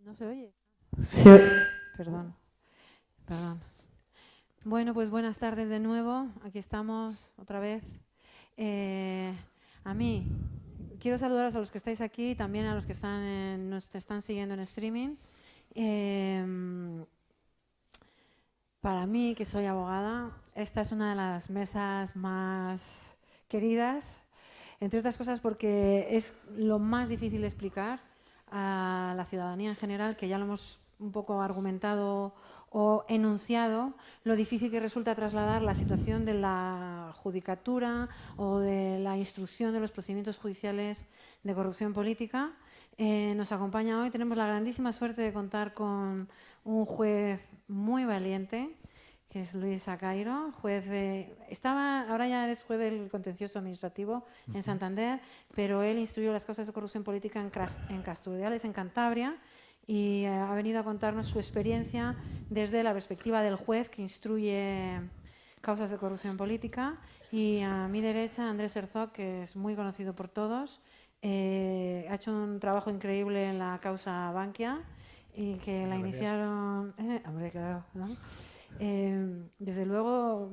¿No se oye? Sí. Perdón. Bueno, pues buenas tardes de nuevo. Aquí estamos otra vez. A mí, quiero saludaros a los que estáis aquí y también a los que nos están siguiendo en streaming. Para mí, que soy abogada, esta es una de las mesas más queridas, entre otras cosas porque es lo más difícil de explicar a la ciudadanía en general, que ya lo hemos un poco argumentado o enunciado, lo difícil que resulta trasladar la situación de la judicatura o de la instrucción de los procedimientos judiciales de corrupción política. Nos acompaña hoy, tenemos la grandísima suerte de contar con un juez muy valiente, que es Luis Acairo, juez ahora ya es juez del contencioso administrativo en Santander, pero él instruyó las causas de corrupción política en Casturdiales, en Cantabria, y ha venido a contarnos su experiencia desde la perspectiva del juez que instruye causas de corrupción política. Y a mi derecha, Andrés Herzog, que es muy conocido por todos, ha hecho un trabajo increíble en la causa Bankia y que la iniciaron... hombre, claro, ¿no? Desde luego,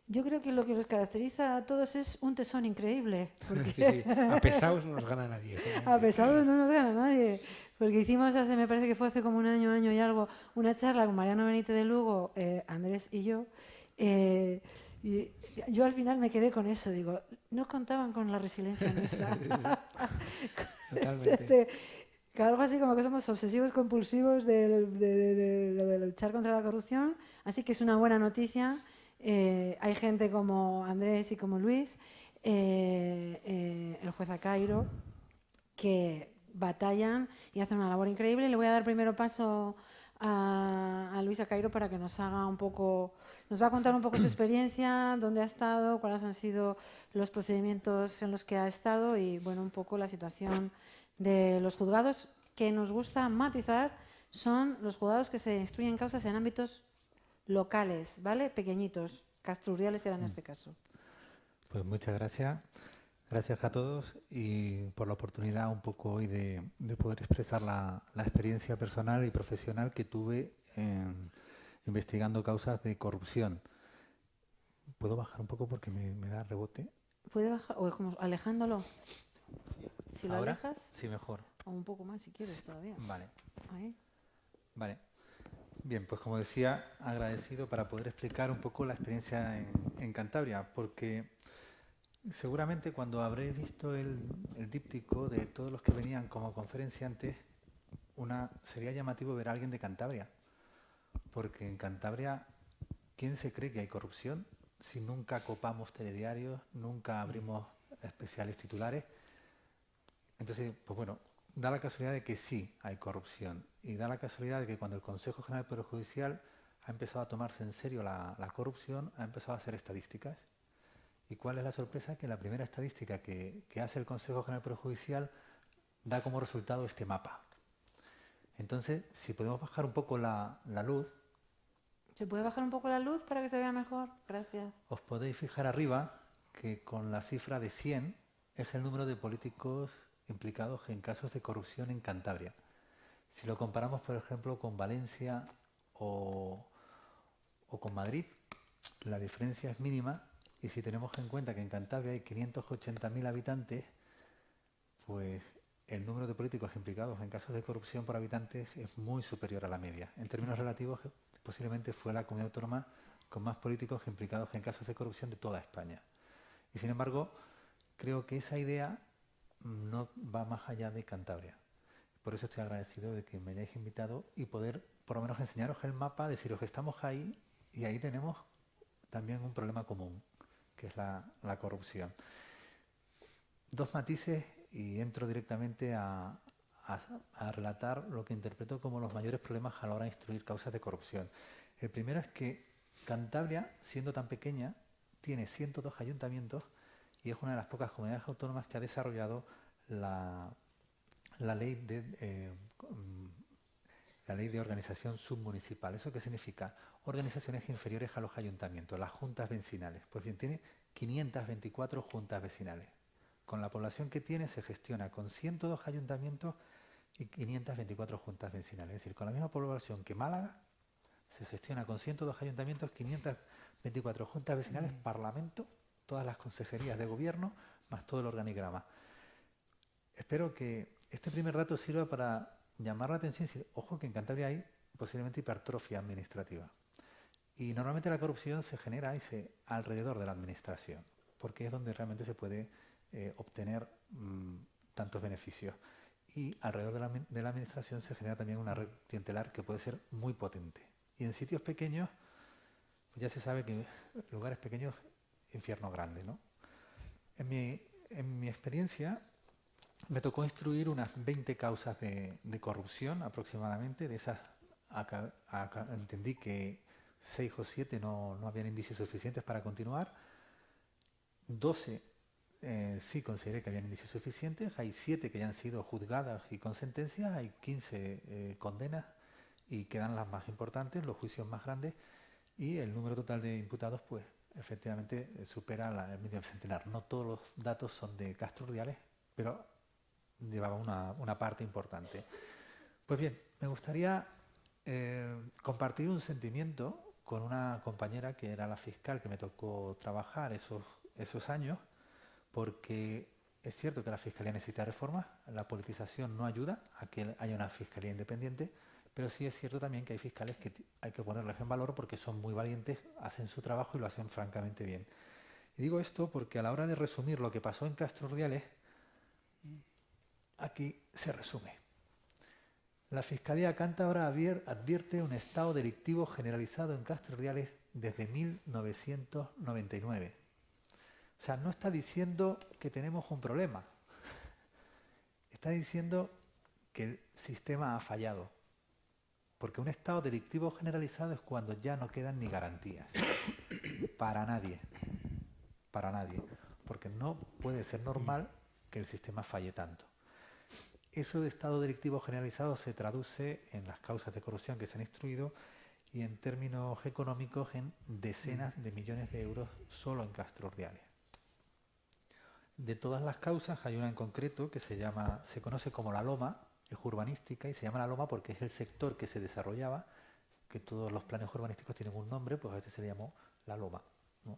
yo creo que lo que los caracteriza a todos es un tesón increíble. Porque Sí. A pesados no nos gana nadie. a pesados no nos gana nadie. Porque hicimos me parece que fue hace como un año y algo, una charla con Mariano Benítez de Lugo, Andrés y yo. Y yo al final me quedé con eso, digo, no contaban con la resiliencia nuestra. Totalmente. Algo así como que somos obsesivos compulsivos de luchar contra la corrupción, así que es una buena noticia. Hay gente como Andrés y como Luis, el juez Acairo, que batallan y hacen una labor increíble. Le voy a dar primero paso a Luis Acairo para que nos va a contar un poco su experiencia, dónde ha estado, cuáles han sido los procedimientos en los que ha estado y bueno, un poco la situación de los juzgados, que nos gusta matizar, son los juzgados que se instruyen causas en ámbitos locales, ¿vale? Pequeñitos. Casturdiales era en este caso. Pues muchas gracias. Gracias a todos y por la oportunidad un poco hoy de poder expresar la experiencia personal y profesional que tuve investigando causas de corrupción. ¿Puedo bajar un poco porque me da rebote? ¿Puede bajar? O como alejándolo. Si lo ¿Ahora? alejas. Sí, mejor. O un poco más si quieres todavía. Vale. Ahí. Vale. Bien, pues como decía, agradecido para poder explicar un poco la experiencia en Cantabria, porque seguramente cuando habréis visto el díptico de todos los que venían como conferenciantes, sería llamativo ver a alguien de Cantabria, porque en Cantabria, ¿quién se cree que hay corrupción si nunca copamos telediarios, nunca abrimos especiales titulares? Entonces, pues bueno, da la casualidad de que sí hay corrupción y da la casualidad de que cuando el Consejo General del Poder Judicial ha empezado a tomarse en serio la corrupción, ha empezado a hacer estadísticas. ¿Y cuál es la sorpresa? Que la primera estadística que hace el Consejo General del Poder Judicial da como resultado este mapa. Entonces, si podemos bajar un poco la luz. ¿Se puede bajar un poco la luz para que se vea mejor? Gracias. Os podéis fijar arriba que con la cifra de 100 es el número de políticos implicados en casos de corrupción en Cantabria. Si lo comparamos, por ejemplo, con Valencia o con Madrid, la diferencia es mínima. Y si tenemos en cuenta que en Cantabria hay 580.000 habitantes, pues el número de políticos implicados en casos de corrupción por habitantes es muy superior a la media. En términos relativos, posiblemente fue la comunidad autónoma con más políticos implicados en casos de corrupción de toda España. Y sin embargo, creo que esa idea no va más allá de Cantabria. Por eso estoy agradecido de que me hayáis invitado y poder por lo menos enseñaros el mapa, deciros que estamos ahí y ahí tenemos también un problema común, que es la corrupción. Dos matices y entro directamente a relatar lo que interpreto como los mayores problemas a la hora de instruir causas de corrupción. El primero es que Cantabria, siendo tan pequeña, tiene 102 ayuntamientos y es una de las pocas comunidades autónomas que ha desarrollado la ley de organización submunicipal. ¿Eso qué significa? Organizaciones inferiores a los ayuntamientos, las juntas vecinales. Pues bien, tiene 524 juntas vecinales. Con la población que tiene se gestiona con 102 ayuntamientos y 524 juntas vecinales. Es decir, con la misma población que Málaga, se gestiona con 102 ayuntamientos, 524 juntas vecinales, parlamento, todas las consejerías de gobierno, más todo el organigrama. Espero que este primer dato sirva para llamar la atención. Ojo que en Cantabria hay posiblemente hipertrofia administrativa. Y normalmente la corrupción se genera alrededor de la administración, porque es donde realmente se puede obtener tantos beneficios. Y alrededor de la administración se genera también una red clientelar que puede ser muy potente. Y en sitios pequeños, pues ya se sabe que en lugares pequeños, infierno grande, ¿no? En mi experiencia, me tocó instruir unas 20 causas de corrupción aproximadamente. De esas entendí que 6 o 7 no habían indicios suficientes para continuar. 12 sí consideré que habían indicios suficientes. Hay 7 que ya han sido juzgadas y con sentencias. Hay 15 condenas y quedan las más importantes, los juicios más grandes. Y el número total de imputados, pues efectivamente supera el medio centenar. No todos los datos son de Castro Urdiales, pero llevaba una parte importante. Pues bien, me gustaría compartir un sentimiento con una compañera que era la fiscal que me tocó trabajar esos años, porque es cierto que la fiscalía necesita reformas, la politización no ayuda a que haya una fiscalía independiente, pero sí es cierto también que hay fiscales que hay que ponerles en valor porque son muy valientes, hacen su trabajo y lo hacen francamente bien. Y digo esto porque a la hora de resumir lo que pasó en Castro Urdiales, aquí se resume. La Fiscalía Cántabra advierte un estado delictivo generalizado en Castro Urdiales desde 1999. O sea, no está diciendo que tenemos un problema. Está diciendo que el sistema ha fallado. Porque un estado delictivo generalizado es cuando ya no quedan ni garantías. Para nadie. Para nadie. Porque no puede ser normal que el sistema falle tanto. Eso de estado delictivo generalizado se traduce en las causas de corrupción que se han instruido y en términos económicos en decenas de millones de euros solo en Castro Urdiales. De todas las causas hay una en concreto que se conoce como la Loma, es urbanística y se llama la Loma porque es el sector que se desarrollaba, que todos los planes urbanísticos tienen un nombre, pues a veces se le llamó la Loma, ¿no?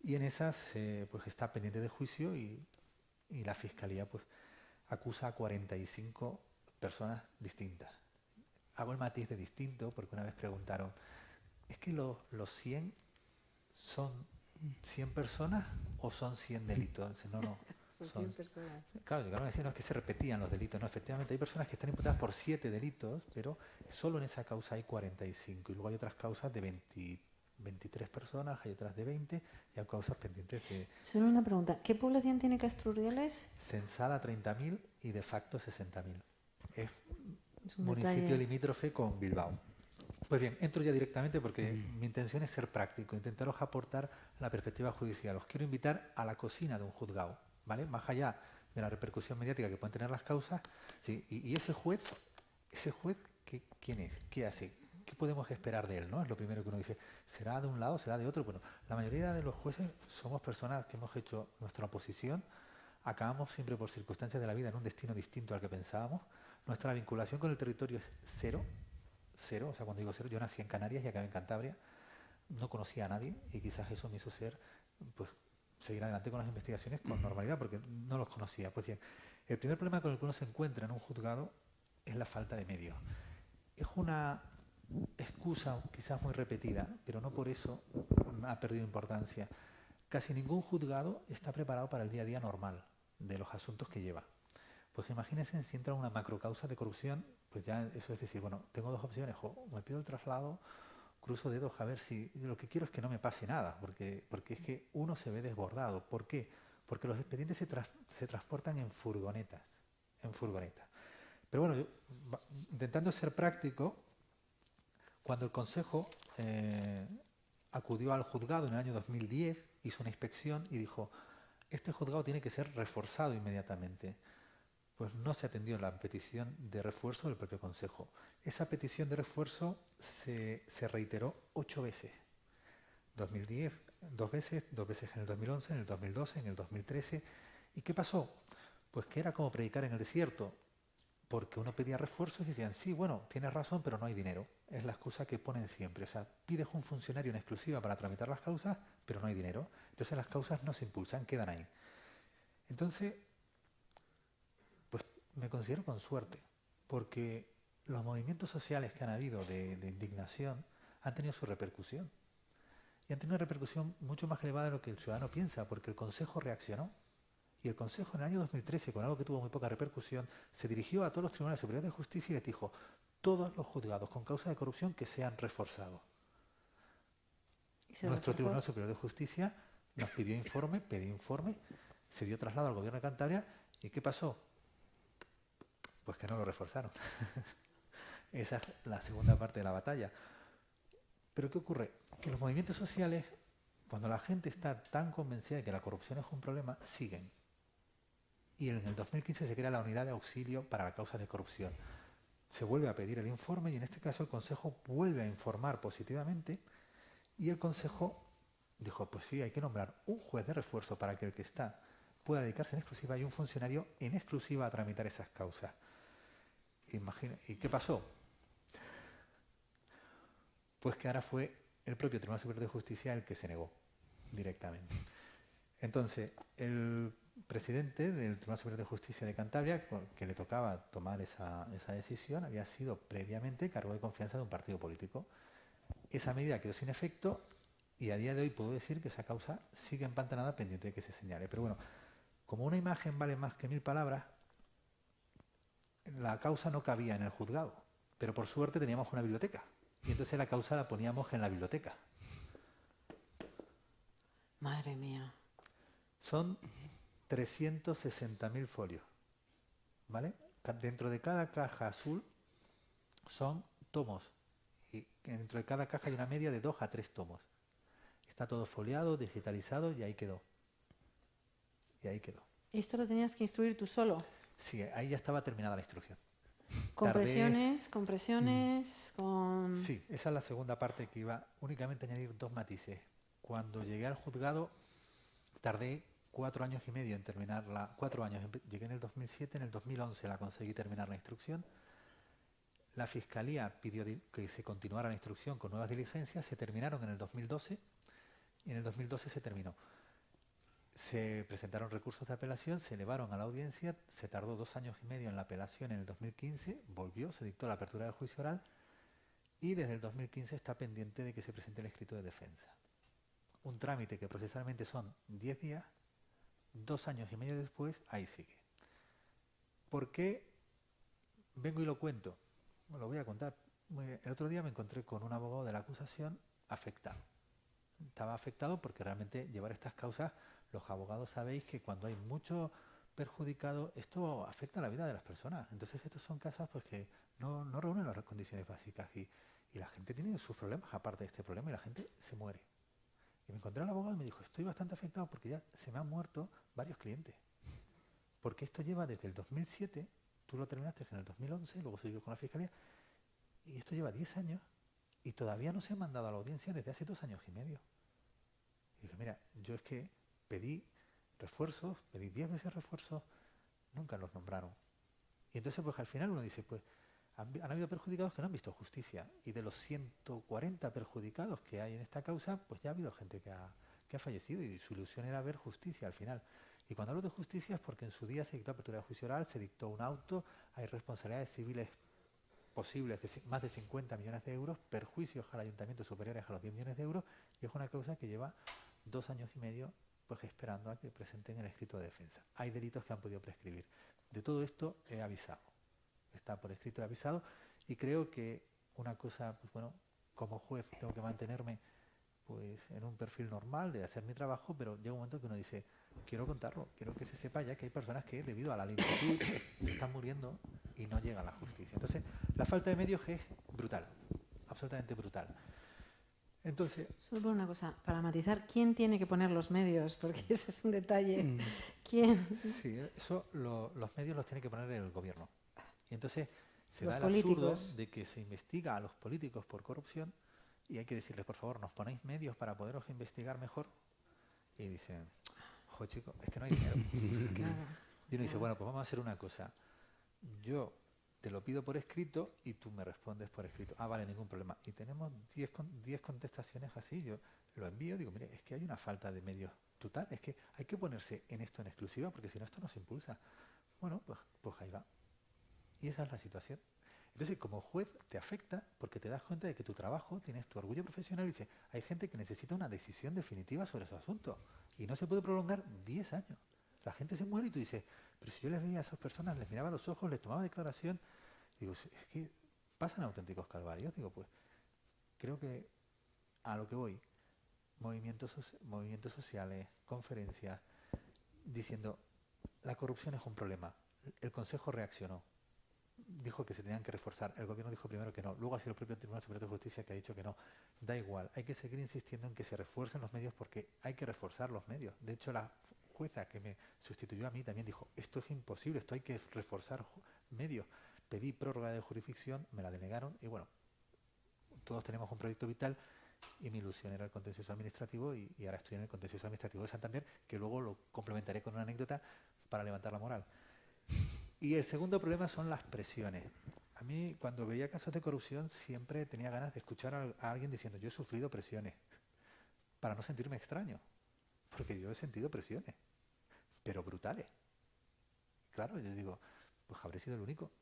Y en esas pues está pendiente de juicio y la Fiscalía pues acusa a 45 personas distintas. Hago el matiz de distinto porque una vez preguntaron, ¿es que los 100 son 100 personas o son 100 delitos? Dice, no, son 100 personas. Claro, llegaron a decir, no, es que se repetían los delitos. No, efectivamente, hay personas que están imputadas por 7 delitos, pero solo en esa causa hay 45. Y luego hay otras causas de 23 personas, hay otras de 20, y hay causas pendientes de... Solo una pregunta, ¿qué población tiene Castro Urdiales? Censada 30.000 y de facto 60.000. Es un municipio detalle limítrofe con Bilbao. Pues bien, entro ya directamente porque mi intención es ser práctico, intentaros aportar la perspectiva judicial. Os quiero invitar a la cocina de un juzgado, ¿vale? Más allá de la repercusión mediática que pueden tener las causas, ¿sí? Y ese juez, ¿quién es? ¿Qué hace? ¿Qué podemos esperar de él, no? Es lo primero que uno dice. ¿Será de un lado, será de otro? Bueno, la mayoría de los jueces somos personas que hemos hecho nuestra oposición, acabamos siempre por circunstancias de la vida en un destino distinto al que pensábamos. Nuestra vinculación con el territorio es cero, o sea, cuando digo cero, yo nací en Canarias y acabé en Cantabria, no conocía a nadie y quizás eso me hizo pues, seguir adelante con las investigaciones con normalidad porque no los conocía. Pues bien, el primer problema con el que uno se encuentra en un juzgado es la falta de medios. Es una excusa quizás muy repetida, pero no por eso ha perdido importancia. Casi ningún juzgado está preparado para el día a día normal de los asuntos que lleva. Pues imagínense si entra una macrocausa de corrupción, pues ya eso es decir, bueno, tengo dos opciones, o me pido el traslado, cruzo dedos a ver si lo que quiero es que no me pase nada, porque es que uno se ve desbordado. ¿Por qué? Porque los expedientes se transportan en furgonetas. Pero bueno, yo, intentando ser práctico, cuando el Consejo acudió al juzgado en el año 2010, hizo una inspección y dijo, este juzgado tiene que ser reforzado inmediatamente. Pues no se atendió la petición de refuerzo del propio Consejo. Esa petición de refuerzo se reiteró 8 veces. 2010, 2 veces en el 2011, en el 2012, en el 2013. ¿Y qué pasó? Pues que era como predicar en el desierto. porque uno pedía refuerzos y decían, sí, bueno, tienes razón, pero no hay dinero. Es la excusa que ponen siempre. O sea, pides un funcionario en exclusiva para tramitar las causas, pero no hay dinero. Entonces las causas no se impulsan, quedan ahí. Entonces, pues me considero con suerte, porque los movimientos sociales que han habido de indignación han tenido su repercusión. Y han tenido una repercusión mucho más elevada de lo que el ciudadano piensa, porque el Consejo reaccionó. Y el Consejo en el año 2013, con algo que tuvo muy poca repercusión, se dirigió a todos los tribunales superiores de justicia y les dijo, todos los juzgados con causa de corrupción que sean reforzados. Nuestro Tribunal Superior de Justicia nos pidió informe, se dio traslado al gobierno de Cantabria, ¿y qué pasó? Pues que no lo reforzaron. Esa es la segunda parte de la batalla. Pero ¿qué ocurre? Que los movimientos sociales, cuando la gente está tan convencida de que la corrupción es un problema, siguen. Y en el 2015 se crea la unidad de auxilio para las causas de corrupción. Se vuelve a pedir el informe y en este caso el Consejo vuelve a informar positivamente y el Consejo dijo, pues sí, hay que nombrar un juez de refuerzo para que el que está pueda dedicarse en exclusiva y un funcionario en exclusiva a tramitar esas causas. ¿Y qué pasó? Pues que ahora fue el propio Tribunal Superior de Justicia el que se negó directamente. Entonces, el presidente del Tribunal Superior de Justicia de Cantabria, que le tocaba tomar esa decisión, había sido previamente cargo de confianza de un partido político. Esa medida quedó sin efecto y a día de hoy puedo decir que esa causa sigue empantanada pendiente de que se señale. Pero bueno, como una imagen vale más que 1000 palabras, la causa no cabía en el juzgado, pero por suerte teníamos una biblioteca y entonces la causa la poníamos en la biblioteca. Madre mía. Son 360.000 folios, ¿vale? Dentro de cada caja azul son tomos y dentro de cada caja hay una media de 2 a 3 tomos. Está todo foliado, digitalizado y ahí quedó. ¿Esto lo tenías que instruir tú solo? Sí, ahí ya estaba terminada la instrucción. Compresiones, Sí, esa es la segunda parte que iba únicamente a añadir 2 matices. Cuando llegué al juzgado tardé 4 años y medio en terminarla. 4 años, llegué en el 2007, en el 2011 la conseguí terminar la instrucción. La Fiscalía pidió que se continuara la instrucción con nuevas diligencias, se terminaron en el 2012 y en el 2012 se terminó. Se presentaron recursos de apelación, se elevaron a la audiencia, se tardó 2 años y medio en la apelación en el 2015, volvió, se dictó la apertura del juicio oral y desde el 2015 está pendiente de que se presente el escrito de defensa. Un trámite que procesalmente son 10 días, 2 años y medio después, ahí sigue. ¿Por qué vengo y lo cuento? Lo voy a contar. El otro día me encontré con un abogado de la acusación afectado. Estaba afectado porque realmente llevar estas causas, los abogados sabéis que cuando hay mucho perjudicado, esto afecta a la vida de las personas. Entonces estos son casos pues, que no reúnen las condiciones básicas y la gente tiene sus problemas aparte de este problema y la gente se muere. Y me encontré al abogado y me dijo, estoy bastante afectado porque ya se me han muerto varios clientes. Porque esto lleva desde el 2007, tú lo terminaste en el 2011, luego siguió con la Fiscalía, y esto lleva 10 años y todavía no se ha mandado a la audiencia desde hace 2 años y medio. Y dije, mira, yo es que pedí refuerzos, pedí 10 veces refuerzos, nunca los nombraron. Y entonces pues al final uno dice, pues han habido perjudicados que no han visto justicia y de los 140 perjudicados que hay en esta causa, pues ya ha habido gente que ha fallecido y su ilusión era ver justicia al final. Y cuando hablo de justicia es porque en su día se dictó apertura de juicio oral, se dictó un auto, hay responsabilidades civiles posibles de más de 50 millones de euros, perjuicios al ayuntamiento superiores a los 10 millones de euros y es una causa que lleva 2 años y medio pues esperando a que presenten el escrito de defensa. Hay delitos que han podido prescribir. De todo esto he avisado. Está por escrito y avisado y creo que una cosa, pues bueno, como juez tengo que mantenerme pues en un perfil normal de hacer mi trabajo, pero llega un momento que uno dice, quiero contarlo, quiero que se sepa ya que hay personas que debido a la lentitud se están muriendo y no llega a la justicia. Entonces, la falta de medios es brutal, absolutamente brutal. Entonces, solo una cosa, para matizar, ¿quién tiene que poner los medios? Porque ese es un detalle. ¿Quién? Sí, eso los medios los tiene que poner el gobierno. Y entonces se Los da el políticos. absurdo de que se investiga a los políticos por corrupción y hay que decirles, por favor, ¿nos ponéis medios para poderos investigar mejor? Y dicen, ojo chico, es que no hay dinero. Claro, Y uno dice, bueno, pues vamos a hacer una cosa. Yo te lo pido por escrito y tú me respondes por escrito. Ah, vale, ningún problema. Y tenemos 10 contestaciones así. Yo lo envío, digo, mire, es que hay una falta de medios total, es que hay que ponerse en esto en exclusiva porque si no esto no se impulsa. Bueno, pues ahí va. Y esa es la situación. Entonces, como juez, te afecta porque te das cuenta de que tu trabajo, tienes tu orgullo profesional y dices, hay gente que necesita una decisión definitiva sobre su asunto y no se puede prolongar 10 años. La gente se muere y tú dices, pero si yo les veía a esas personas, les miraba a los ojos, les tomaba declaración, digo, es que pasan auténticos calvarios. Digo, pues creo que a lo que voy, movimientos sociales, conferencias, diciendo, la corrupción es un problema. El Consejo reaccionó. Dijo que se tenían que reforzar. El gobierno dijo primero que no. Luego ha sido el propio Tribunal Superior de Justicia que ha dicho que no. Da igual. Hay que seguir insistiendo en que se refuercen los medios porque hay que reforzar los medios. De hecho, la jueza que me sustituyó a mí también dijo, esto es imposible, esto hay que reforzar medios. Pedí prórroga de jurisdicción, me la denegaron y bueno, todos tenemos un proyecto vital y mi ilusión era el contencioso administrativo y ahora estoy en el contencioso administrativo de Santander, que luego lo complementaré con una anécdota para levantar la moral. Y el segundo problema son las presiones. A mí, cuando veía casos de corrupción, siempre tenía ganas de escuchar a alguien diciendo, yo he sufrido presiones, para no sentirme extraño, porque yo he sentido presiones, pero brutales. Claro, yo digo, pues habré sido el único.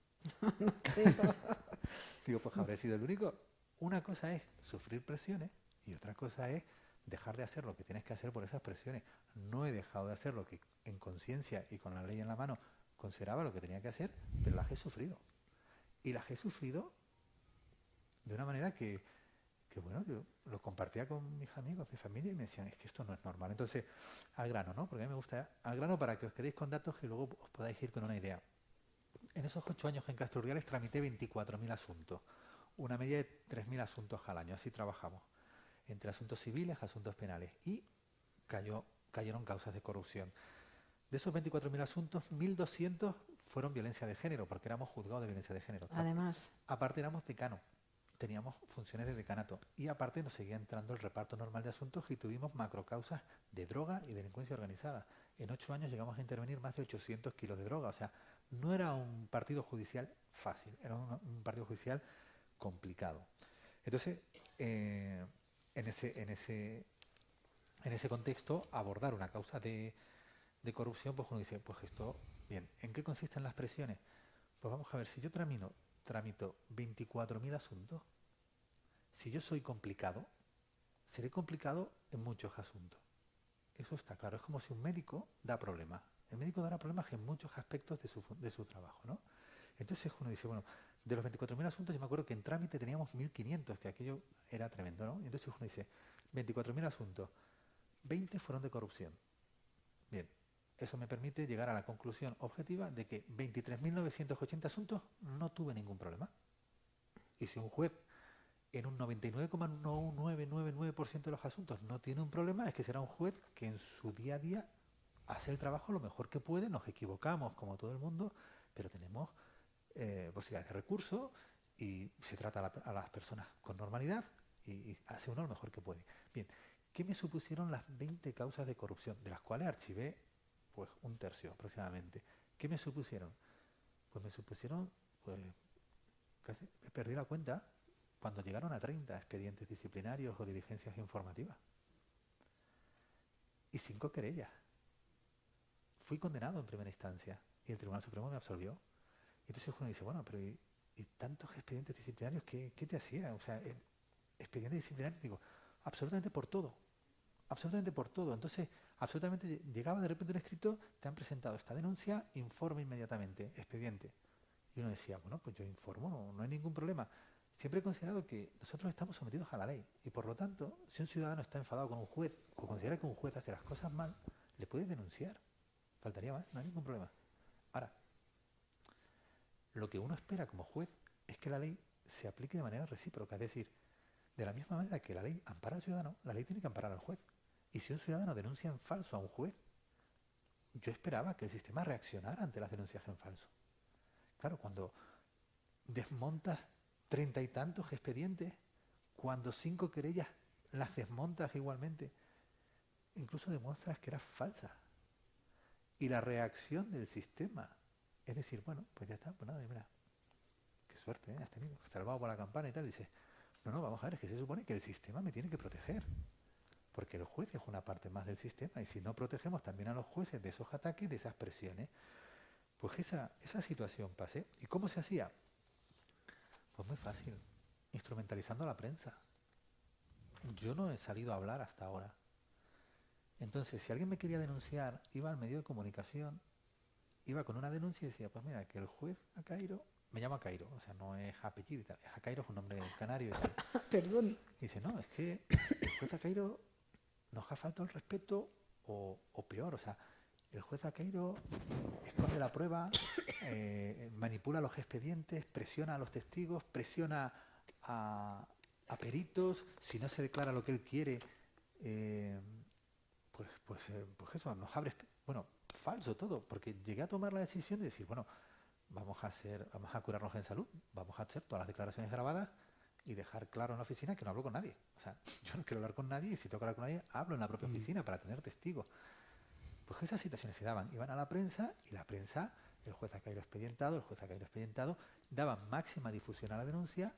Digo, pues habré sido el único. Una cosa es sufrir presiones y otra cosa es dejar de hacer lo que tienes que hacer por esas presiones. No he dejado de hacer lo que en conciencia y con la ley en la mano consideraba lo que tenía que hacer, pero las he sufrido. Y las he sufrido de una manera que bueno, yo lo compartía con mis amigos, mi familia, y me decían, es que esto no es normal. Entonces, al grano, ¿no? Porque a mí me gusta al grano para que os quedéis con datos y luego os podáis ir con una idea. En esos 8 años en Castro Urdiales tramité 24.000 asuntos, una media de 3.000 asuntos al año, así trabajamos, entre asuntos civiles, asuntos penales, y cayeron causas de corrupción. De esos 24.000 asuntos, 1.200 fueron violencia de género, porque éramos juzgados de violencia de género. Además. Aparte éramos decano, teníamos funciones de decanato, y aparte nos seguía entrando el reparto normal de asuntos y tuvimos macrocausas de droga y delincuencia organizada. En 8 años llegamos a intervenir más de 800 kilos de droga, o sea, no era un partido judicial fácil, era un partido judicial complicado. Entonces, en ese contexto, abordar una causa de corrupción, pues uno dice, pues esto, bien, ¿en qué consisten las presiones? Pues vamos a ver, si yo tramito 24.000 asuntos, si yo soy complicado, seré complicado en muchos asuntos. Eso está claro, es como si un médico da problemas. El médico dará problemas en muchos aspectos de su trabajo, ¿no? Entonces uno dice, bueno, de los 24.000 asuntos, yo me acuerdo que en trámite teníamos 1.500, que aquello era tremendo, ¿no? Y entonces uno dice, 24.000 asuntos, 20 fueron de corrupción. Bien, eso me permite llegar a la conclusión objetiva de que 23.980 asuntos no tuve ningún problema. Y si un juez en un 99,1999% de los asuntos no tiene un problema, es que será un juez que en su día a día hace el trabajo lo mejor que puede, nos equivocamos como todo el mundo, pero tenemos posibilidades de recurso y se trata a las personas con normalidad y hace uno lo mejor que puede. Bien, ¿qué me supusieron las 20 causas de corrupción? De las cuales archivé pues un tercio aproximadamente. ¿Qué me supusieron? Pues me supusieron, pues casi perdí la cuenta, cuando llegaron a 30 expedientes disciplinarios o diligencias informativas. Y 5 querellas. Fui condenado en primera instancia y el Tribunal Supremo me absolvió. Y entonces uno dice, bueno, pero ¿y tantos expedientes disciplinarios qué te hacía? O sea, expedientes disciplinarios, digo, absolutamente por todo. Absolutamente por todo. Entonces, absolutamente llegaba de repente un escrito, te han presentado esta denuncia, informe inmediatamente, expediente. Y uno decía, bueno, pues yo informo, no hay ningún problema. Siempre he considerado que nosotros estamos sometidos a la ley y por lo tanto, si un ciudadano está enfadado con un juez o considera que un juez hace las cosas mal, le puede denunciar. Faltaría más, no hay ningún problema. Ahora, lo que uno espera como juez es que la ley se aplique de manera recíproca, es decir, de la misma manera que la ley ampara al ciudadano, la ley tiene que amparar al juez. Y si un ciudadano denuncia en falso a un juez, yo esperaba que el sistema reaccionara ante las denuncias en falso. Claro, cuando desmontas 30 y tantos expedientes, cuando 5 querellas las desmontas igualmente, incluso demuestras que eras falsa. Y la reacción del sistema es decir, bueno, pues ya está, pues nada, mira, suerte, has tenido, salvado por la campana y tal. Y dice, no, vamos a ver, es que se supone que el sistema me tiene que proteger. Porque el juez es una parte más del sistema y si no protegemos también a los jueces de esos ataques, de esas presiones, pues esa situación pasé. ¿Y cómo se hacía? Pues muy fácil, instrumentalizando a la prensa. Yo no he salido a hablar hasta ahora. Entonces, si alguien me quería denunciar, iba al medio de comunicación, iba con una denuncia y decía, pues mira, que el juez Acairo, me llamo Acairo, o sea, no es apellido y tal, Acairo es un nombre canario y tal. Perdón. Y dice, no, es que el juez Acairo nos ha faltado el respeto o peor, o sea, el juez Acairo esconde la prueba, manipula los expedientes, presiona a los testigos, presiona a peritos, si no se declara lo que él quiere, pues eso, nos abre, bueno, falso todo, porque llegué a tomar la decisión de decir, bueno, vamos a curarnos en salud, vamos a hacer todas las declaraciones grabadas y dejar claro en la oficina que no hablo con nadie. O sea, yo no quiero hablar con nadie y si tengo que hablar con nadie, hablo en la propia oficina para tener testigos. Pues esas situaciones se daban, iban a la prensa y la prensa, el juez Acairo expedientado, daba máxima difusión a la denuncia,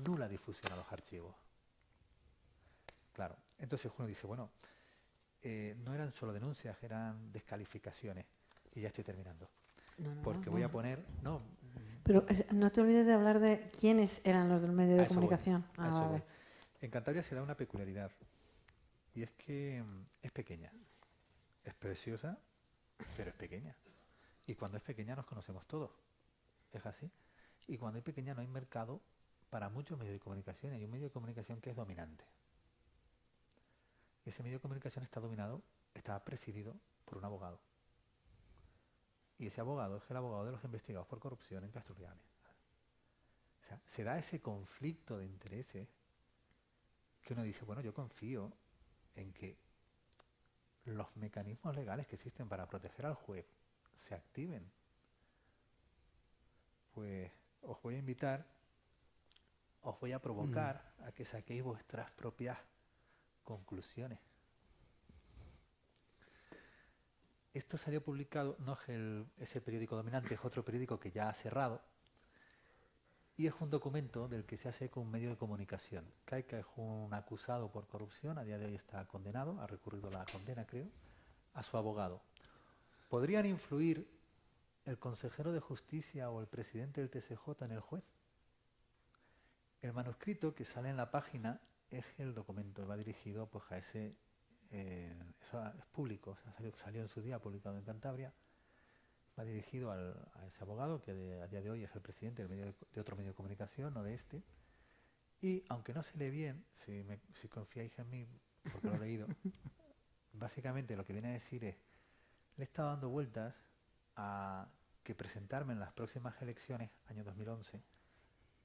nula difusión a los archivos. Claro, entonces uno dice, bueno, no eran solo denuncias, eran descalificaciones. Y ya estoy terminando. Porque voy a poner... No, pero no te olvides de hablar de quiénes eran los del medio de comunicación. A eso voy. En Cantabria se da una peculiaridad. Y es que es pequeña. Es preciosa, pero es pequeña. Y cuando es pequeña nos conocemos todos. Es así. Y cuando es pequeña no hay mercado para muchos medios de comunicación. Hay un medio de comunicación que es dominante. Ese medio de comunicación está presidido por un abogado. Y ese abogado es el abogado de los investigados por corrupción en Castro Urdiales. O sea, se da ese conflicto de intereses que uno dice, bueno, yo confío en que los mecanismos legales que existen para proteger al juez se activen. Pues os voy a invitar, os voy a provocar a que saquéis vuestras propias conclusiones. Esto salió publicado, no es ese periódico dominante, es otro periódico que ya ha cerrado, y es un documento del que se hace con un medio de comunicación. Caica es un acusado por corrupción, a día de hoy está condenado, ha recurrido la condena, creo, a su abogado. ¿Podrían influir el consejero de Justicia o el presidente del TSJ en el juez? El manuscrito que sale en la página es el documento, va dirigido pues a ese... eso es público, o sea, salió en su día publicado en Cantabria, va dirigido a ese abogado que a día de hoy es el presidente de otro medio de comunicación, no de este, y aunque no se lee bien, si confiáis en mí, porque lo he leído, básicamente lo que viene a decir es, le he estado dando vueltas a que presentarme en las próximas elecciones, año 2011,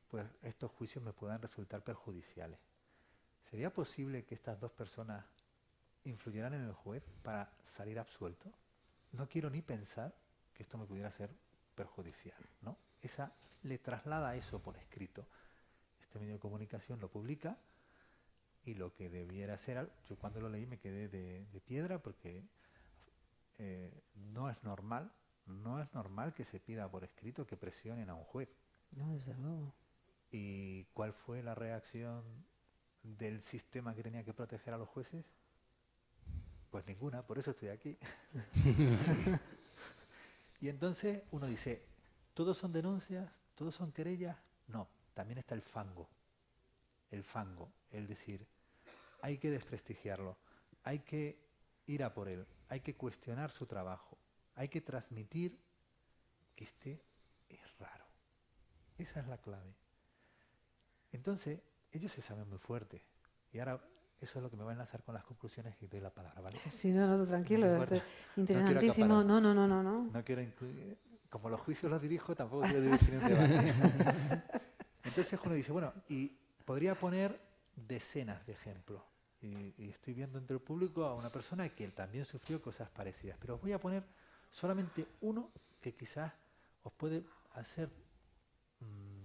pues estos juicios me puedan resultar perjudiciales. ¿Sería posible que estas dos personas influyeran en el juez para salir absuelto? No quiero ni pensar que esto me pudiera ser perjudicial, ¿no? Esa le traslada eso por escrito. Este medio de comunicación lo publica y lo que debiera ser, yo cuando lo leí me quedé de piedra porque no es normal que se pida por escrito que presionen a un juez. No, desde luego. ¿Y cuál fue la reacción del sistema que tenía que proteger a los jueces? Pues ninguna, por eso estoy aquí. Y entonces uno dice, ¿todos son denuncias? ¿Todos son querellas? No, también está el fango, el decir, hay que desprestigiarlo, hay que ir a por él, hay que cuestionar su trabajo, hay que transmitir que este es raro. Esa es la clave. Entonces, ellos se saben muy fuertes. Y ahora eso es lo que me va a enlazar con las conclusiones y doy la palabra, ¿vale? Sí, no, tranquilo, interesantísimo. No. No quiero incluir, como los juicios los dirijo, tampoco quiero dirigir un debate. Entonces uno dice, bueno, y podría poner decenas de ejemplos. Y estoy viendo entre el público a una persona que también sufrió cosas parecidas. Pero os voy a poner solamente uno que quizás os puede hacer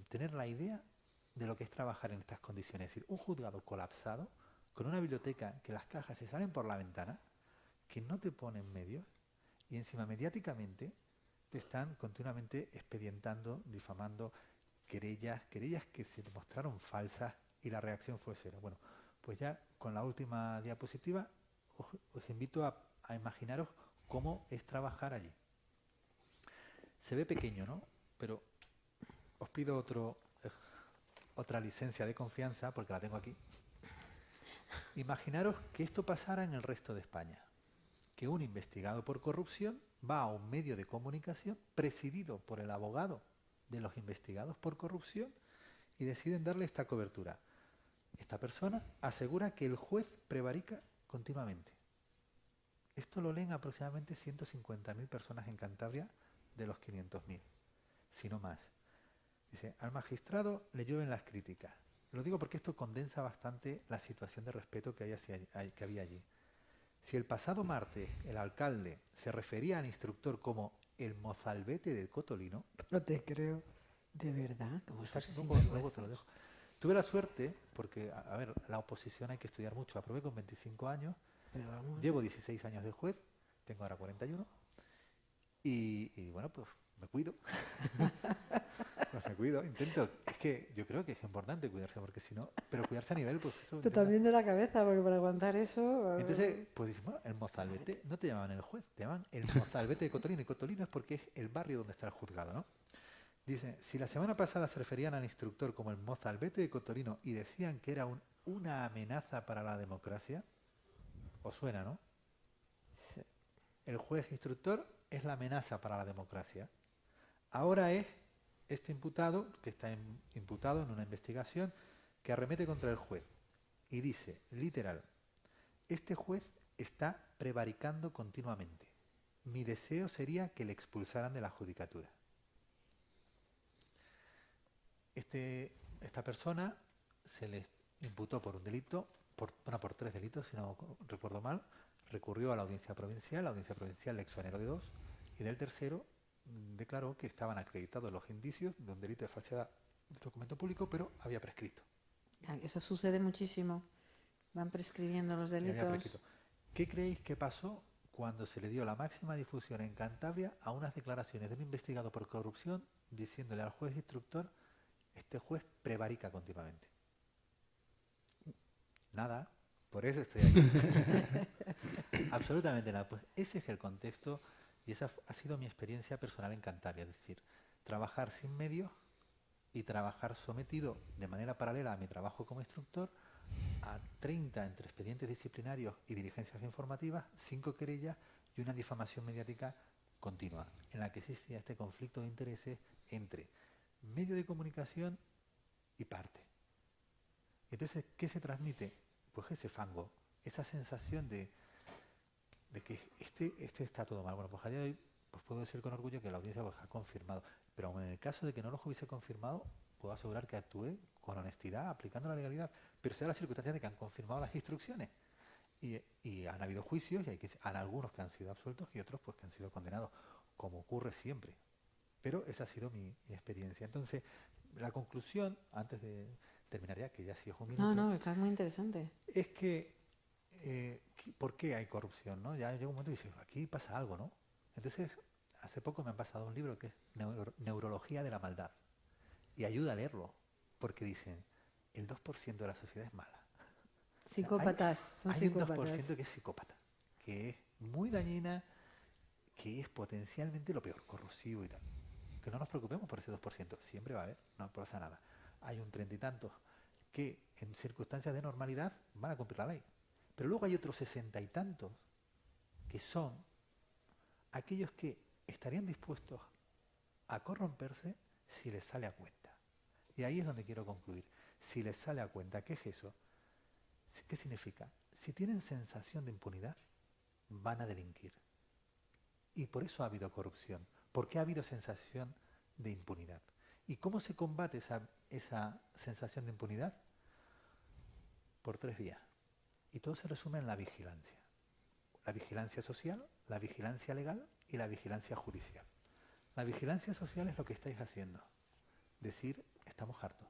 tener la idea de lo que es trabajar en estas condiciones. Es decir, un juzgado colapsado, con una biblioteca que las cajas se salen por la ventana, que no te ponen medios, y encima mediáticamente te están continuamente expedientando, difamando, querellas que se demostraron falsas y la reacción fue cero. Bueno, pues ya con la última diapositiva os invito a imaginaros cómo es trabajar allí. Se ve pequeño, ¿no? Pero os pido otra licencia de confianza, porque la tengo aquí. Imaginaros que esto pasara en el resto de España. Que un investigado por corrupción va a un medio de comunicación presidido por el abogado de los investigados por corrupción y deciden darle esta cobertura. Esta persona asegura que el juez prevarica continuamente. Esto lo leen aproximadamente 150.000 personas en Cantabria de los 500.000, si no más. Dice, al magistrado le llueven las críticas. Lo digo porque esto condensa bastante la situación de respeto que había allí. Si el pasado martes el alcalde se refería al instructor como el mozalbete del Cotolino... No te creo. ¿De verdad? ¿Cómo estás luego te lo dejo. Tuve la suerte, porque, a ver, la oposición hay que estudiar mucho. Aprobé con 25 años, llevo 16 años de juez, tengo ahora 41, y bueno, pues me cuido. Pues me cuido, intento. Es que yo creo que es importante cuidarse, porque si no, pero cuidarse a nivel, pues eso... Pero también de la cabeza, porque para aguantar eso... Entonces, pues dicen, bueno, el mozalbete, no te llamaban el juez, te llaman el mozalbete de Cotolino, y Cotolino es porque es el barrio donde está el juzgado, ¿no? Dice, si la semana pasada se referían al instructor como el mozalbete de Cotolino y decían que era una amenaza para la democracia, os suena, ¿no? Sí. El juez instructor es la amenaza para la democracia. Ahora es este imputado, que está imputado en una investigación, que arremete contra el juez y dice, literal, este juez está prevaricando continuamente. Mi deseo sería que le expulsaran de la judicatura. Esta persona se le imputó por un delito, por 3 delitos, si no recuerdo mal, recurrió a la audiencia provincial le exoneró de 2, y del tercero declaró que estaban acreditados los indicios de un delito de falsedad del documento público, pero había prescrito. Eso sucede muchísimo. Van prescribiendo los delitos. ¿Qué creéis que pasó cuando se le dio la máxima difusión en Cantabria a unas declaraciones de un investigado por corrupción diciéndole al juez instructor, este juez prevarica continuamente? Nada, por eso estoy aquí. Absolutamente nada. Pues ese es el contexto y esa ha sido mi experiencia personal en Cantabria. Es decir, trabajar sin medios y trabajar sometido de manera paralela a mi trabajo como instructor a 30 entre expedientes disciplinarios y diligencias informativas, 5 querellas y una difamación mediática continua, en la que existía este conflicto de intereses entre medio de comunicación y parte. Entonces, ¿qué se transmite? Pues ese fango, esa sensación de que este está todo mal. Bueno, pues a día de hoy pues puedo decir con orgullo que la audiencia pues, ha confirmado, pero aun en el caso de que no los hubiese confirmado, puedo asegurar que actué con honestidad, aplicando la legalidad, pero se da la circunstancia de que han confirmado las instrucciones y han habido juicios y hay algunos que han sido absueltos y otros pues que han sido condenados, como ocurre siempre. Pero esa ha sido mi experiencia. Entonces, la conclusión, antes de terminar ya, que ya sí es un minuto... No, está muy interesante. Es que, ¿por qué hay corrupción? ¿No? Ya llega un momento y dices, aquí pasa algo, ¿no? Entonces, hace poco me han pasado un libro que es Neurología de la Maldad. Y ayuda a leerlo, porque dicen, el 2% de la sociedad es mala. Psicópatas, son psicópatas. Hay un 2% que es psicópata, que es muy dañina, que es potencialmente lo peor, corrosivo y tal. Que no nos preocupemos por ese 2%, siempre va a haber, no pasa nada. Hay un 30 y tantos que en circunstancias de normalidad van a cumplir la ley. Pero luego hay otros 60 y tantos que son aquellos que estarían dispuestos a corromperse si les sale a cuenta. Y ahí es donde quiero concluir. Si les sale a cuenta, ¿qué es eso? ¿Qué significa? Si tienen sensación de impunidad, van a delinquir. Y por eso ha habido corrupción. Porque ha habido sensación de impunidad. ¿Y cómo se combate esa sensación de impunidad? Por 3 vías. Y todo se resume en la vigilancia. La vigilancia social, la vigilancia legal y la vigilancia judicial. La vigilancia social es lo que estáis haciendo. Decir, estamos hartos.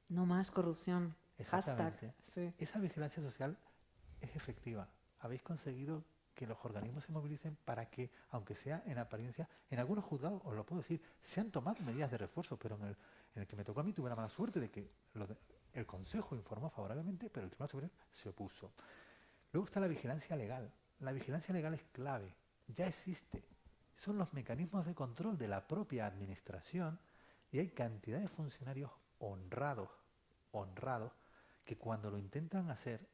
No más corrupción. Exactamente. Sí. Esa vigilancia social es efectiva. Habéis conseguido que los organismos se movilicen para que, aunque sea en apariencia, en algunos juzgados, os lo puedo decir, se han tomado medidas de refuerzo, pero en el que me tocó a mí, tuve la mala suerte de que el Consejo informó favorablemente, pero el Tribunal Superior se opuso. Luego está la vigilancia legal. La vigilancia legal es clave, ya existe. Son los mecanismos de control de la propia administración y hay cantidad de funcionarios honrados, que cuando lo intentan hacer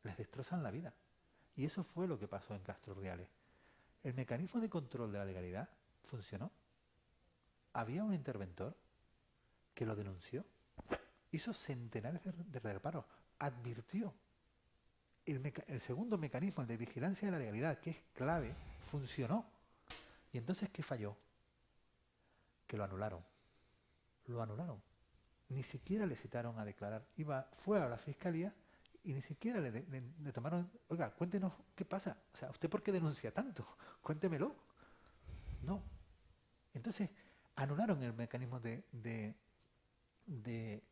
les destrozan la vida. Y eso fue lo que pasó en Castro Urdiales. El mecanismo de control de la legalidad funcionó. Había un interventor que lo denunció, hizo centenares de reparos, advirtió. El segundo mecanismo, el de vigilancia de la legalidad, que es clave, funcionó. ¿Y entonces qué falló? Que lo anularon. Lo anularon. Ni siquiera le citaron a declarar. Fue a la fiscalía y ni siquiera le tomaron... Oiga, cuéntenos qué pasa. O sea, ¿usted por qué denuncia tanto? Cuéntemelo. No. Entonces, anularon el mecanismo de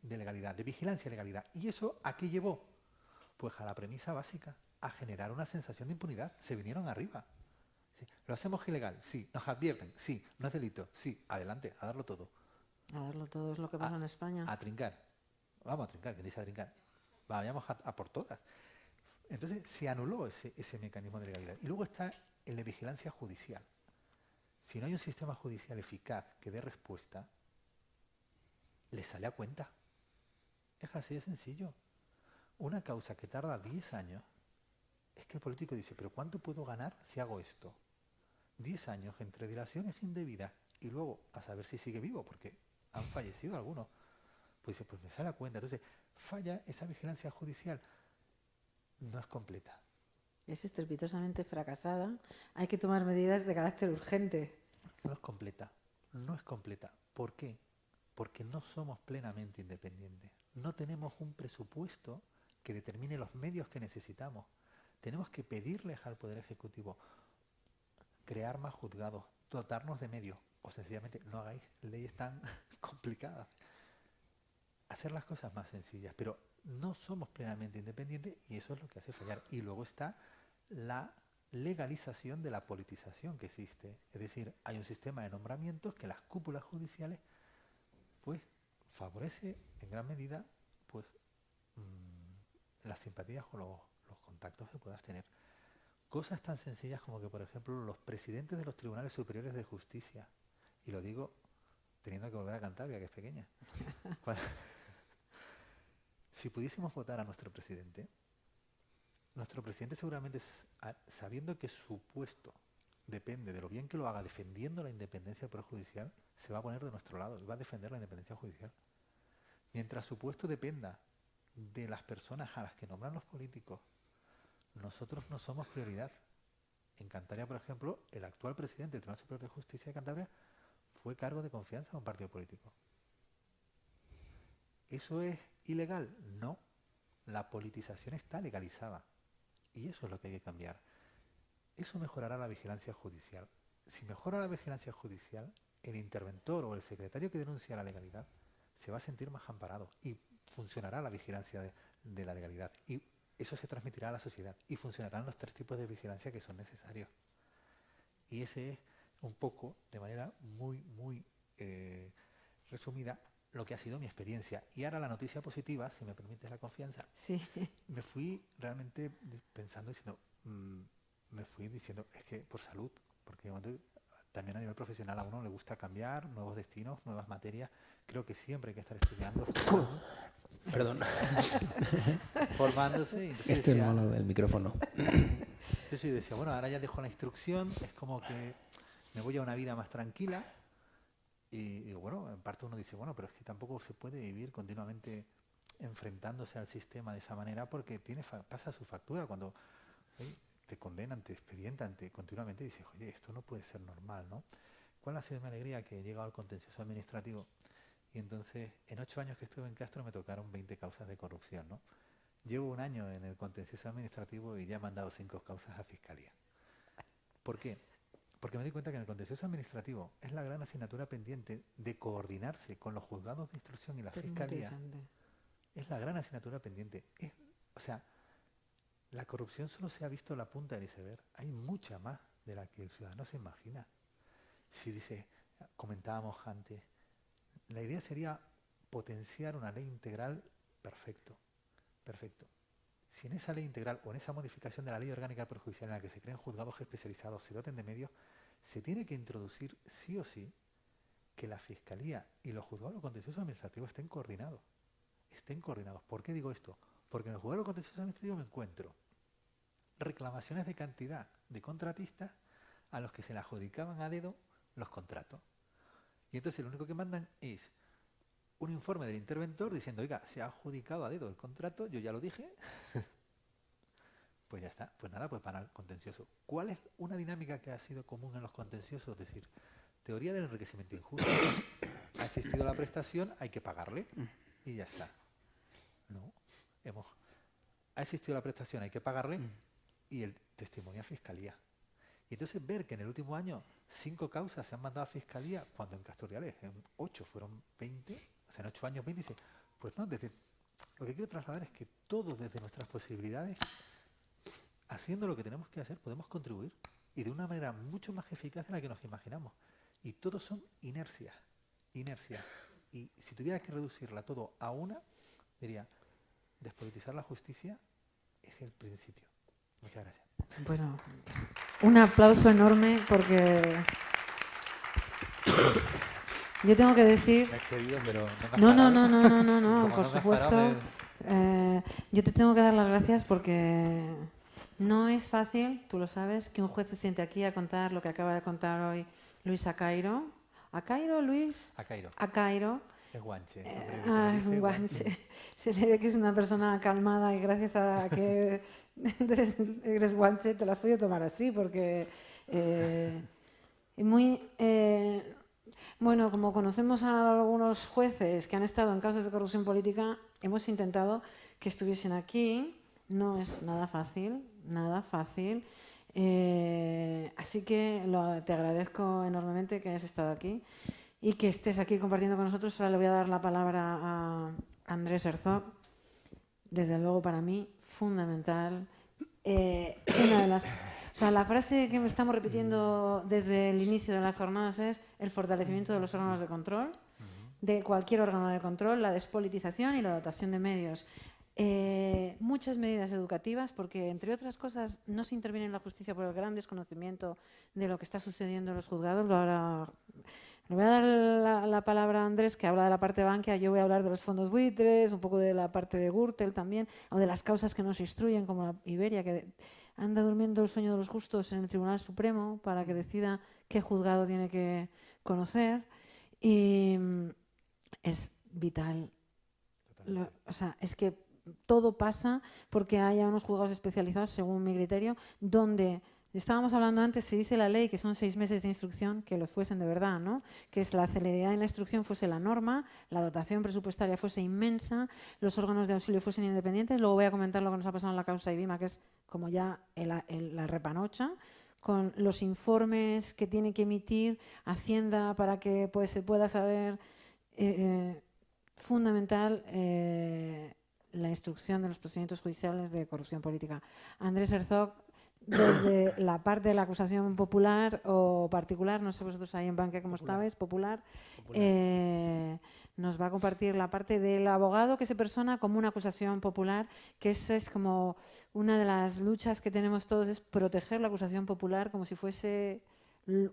legalidad, de vigilancia de legalidad. ¿Y eso a qué llevó? Pues a la premisa básica, a generar una sensación de impunidad. Se vinieron arriba. ¿Sí? ¿Lo hacemos ilegal? Sí. ¿Nos advierten? Sí. ¿No es delito? Sí. Adelante, a darlo todo. A verlo todo es lo que pasa en España. A trincar. Vamos a trincar, ¿quién dice a trincar? Vayamos a por todas. Entonces se anuló ese mecanismo de legalidad. Y luego está el de vigilancia judicial. Si no hay un sistema judicial eficaz que dé respuesta, le sale a cuenta. Es así de sencillo. Una causa que tarda 10 años, es que el político dice, ¿pero cuánto puedo ganar si hago esto? 10 años entre dilaciones indebidas y luego a saber si sigue vivo, porque han fallecido algunos. Pues dice, pues me sale a cuenta. Entonces, falla esa vigilancia judicial. No es completa. Es estrepitosamente fracasada. Hay que tomar medidas de carácter urgente. No es completa. No es completa. ¿Por qué? Porque no somos plenamente independientes. No tenemos un presupuesto que determine los medios que necesitamos. Tenemos que pedirles al Poder Ejecutivo crear más juzgados, dotarnos de medios, o sencillamente no hagáis leyes tan complicadas. Hacer las cosas más sencillas, pero no somos plenamente independientes y eso es lo que hace fallar. Y luego está la legalización de la politización que existe. Es decir, hay un sistema de nombramientos que las cúpulas judiciales pues favorece en gran medida pues las simpatías o los contactos que puedas tener. Cosas tan sencillas como que, por ejemplo, los presidentes de los tribunales superiores de justicia, y lo digo teniendo que volver a Cantabria, que es pequeña. Si pudiésemos votar a nuestro presidente seguramente, sabiendo que su puesto depende de lo bien que lo haga defendiendo la independencia del Poder Judicial, se va a poner de nuestro lado y va a defender la independencia judicial. Mientras su puesto dependa de las personas a las que nombran los políticos, nosotros no somos prioridad. En Cantabria, por ejemplo, el actual presidente del Tribunal Superior de Justicia de Cantabria fue cargo de confianza de un partido político. ¿Eso es ilegal? No. La politización está legalizada. Y eso es lo que hay que cambiar. Eso mejorará la vigilancia judicial. Si mejora la vigilancia judicial, el interventor o el secretario que denuncia la legalidad se va a sentir más amparado y funcionará la vigilancia de la legalidad. Y eso se transmitirá a la sociedad y funcionarán los 3 tipos de vigilancia que son necesarios. Y ese es un poco, de manera muy resumida, lo que ha sido mi experiencia. Y ahora la noticia positiva, si me permites la confianza. Sí. Me fui realmente pensando, es que por salud, porque también a nivel profesional a uno le gusta cambiar, nuevos destinos, nuevas materias. Creo que siempre hay que estar estudiando, Perdón. formándose. Este no, el micrófono. Entonces yo decía, bueno, ahora ya dejo la instrucción, es como que me voy a una vida más tranquila. Y bueno, en parte uno dice, bueno, pero es que tampoco se puede vivir continuamente enfrentándose al sistema de esa manera porque pasa su factura cuando te condenan, te expedientan, continuamente dices, oye, esto no puede ser normal, ¿no? ¿Cuál ha sido mi alegría? Que he llegado al contencioso administrativo y entonces en 8 años que estuve en Castro me tocaron 20 causas de corrupción, ¿no? Llevo 1 año en el contencioso administrativo y ya me han dado 5 causas a fiscalía. ¿Por qué? Porque me di cuenta que en el contencioso administrativo es la gran asignatura pendiente de coordinarse con los juzgados de instrucción y la fiscalía. Es la gran asignatura pendiente. O sea, la corrupción solo se ha visto la punta del iceberg. Hay mucha más de la que el ciudadano se imagina. Si comentábamos antes, la idea sería potenciar una ley integral, perfecto, perfecto. Si en esa ley integral o en esa modificación de la ley orgánica perjudicial en la que se creen juzgados especializados, se doten de medios, se tiene que introducir sí o sí que la Fiscalía y los juzgados contenciosos administrativos estén coordinados. ¿Por qué digo esto? Porque en el juzgado contencioso administrativo me encuentro reclamaciones de cantidad de contratistas a los que se le adjudicaban a dedo los contratos. Y entonces lo único que mandan es un informe del interventor diciendo, oiga, se ha adjudicado a dedo el contrato, yo ya lo dije, pues ya está, pues nada, pues para el contencioso. ¿Cuál es una dinámica que ha sido común en los contenciosos? Es decir, teoría del enriquecimiento injusto. Ha existido la prestación, hay que pagarle y ya está. No, ha existido la prestación, hay que pagarle y el testimonio a Fiscalía. Y entonces ver que en el último año 5 causas se han mandado a Fiscalía, cuando en Castoriales en 8 fueron 20, o sea, en 8 años 20, dice, pues no, es decir, lo que quiero trasladar es que todos desde nuestras posibilidades, haciendo lo que tenemos que hacer, podemos contribuir y de una manera mucho más eficaz de la que nos imaginamos. Y todos son inercias. Y si tuviera que reducirla todo a una, diría, despolitizar la justicia es el principio. Muchas gracias. Bueno, un aplauso enorme porque yo tengo que decir... Me he excedido, pero No, por no supuesto. Yo te tengo que dar las gracias porque no es fácil, tú lo sabes, que un juez se siente aquí a contar lo que acaba de contar hoy Luis Acairo. ¿Acairo, Luis? Acairo. Es guanche. Es un guanche. Se le ve que es una persona calmada y gracias a que eres guanche te la has podido tomar así porque bueno, como conocemos a algunos jueces que han estado en casos de corrupción política, hemos intentado que estuviesen aquí. No es nada fácil, así que te agradezco enormemente que hayas estado aquí y que estés aquí compartiendo con nosotros. Ahora le voy a dar la palabra a Andrés Herzog. Desde luego para mí, fundamental. La frase que estamos repitiendo desde el inicio de las jornadas es el fortalecimiento de los órganos de control, de cualquier órgano de control, la despolitización y la dotación de medios. Muchas medidas educativas, porque entre otras cosas no se interviene en la justicia por el gran desconocimiento de lo que está sucediendo en los juzgados. Le voy a dar la palabra a Andrés, que habla de la parte de Bankia. Yo voy a hablar de los fondos buitres, un poco de la parte de Gürtel también, o de las causas que nos instruyen, como la Iberia, que anda durmiendo el sueño de los justos en el Tribunal Supremo para que decida qué juzgado tiene que conocer. Y es vital. Es que todo pasa porque haya unos juzgados especializados, según mi criterio, donde... Estábamos hablando antes, se dice la ley que son 6 meses de instrucción, que lo fuesen de verdad, ¿no? Que es la celeridad en la instrucción fuese la norma, la dotación presupuestaria fuese inmensa, los órganos de auxilio fuesen independientes. Luego voy a comentar lo que nos ha pasado en la causa IBIMA, que es como ya la repanocha, con los informes que tiene que emitir Hacienda para que se pueda saber. Fundamental la instrucción de los procedimientos judiciales de corrupción política. Andrés Herzog, desde la parte de la acusación popular o particular, no sé vosotros ahí en Bankia cómo estabais, popular. Nos va a compartir la parte del abogado que se persona como una acusación popular, que eso es como una de las luchas que tenemos todos, es proteger la acusación popular como si fuese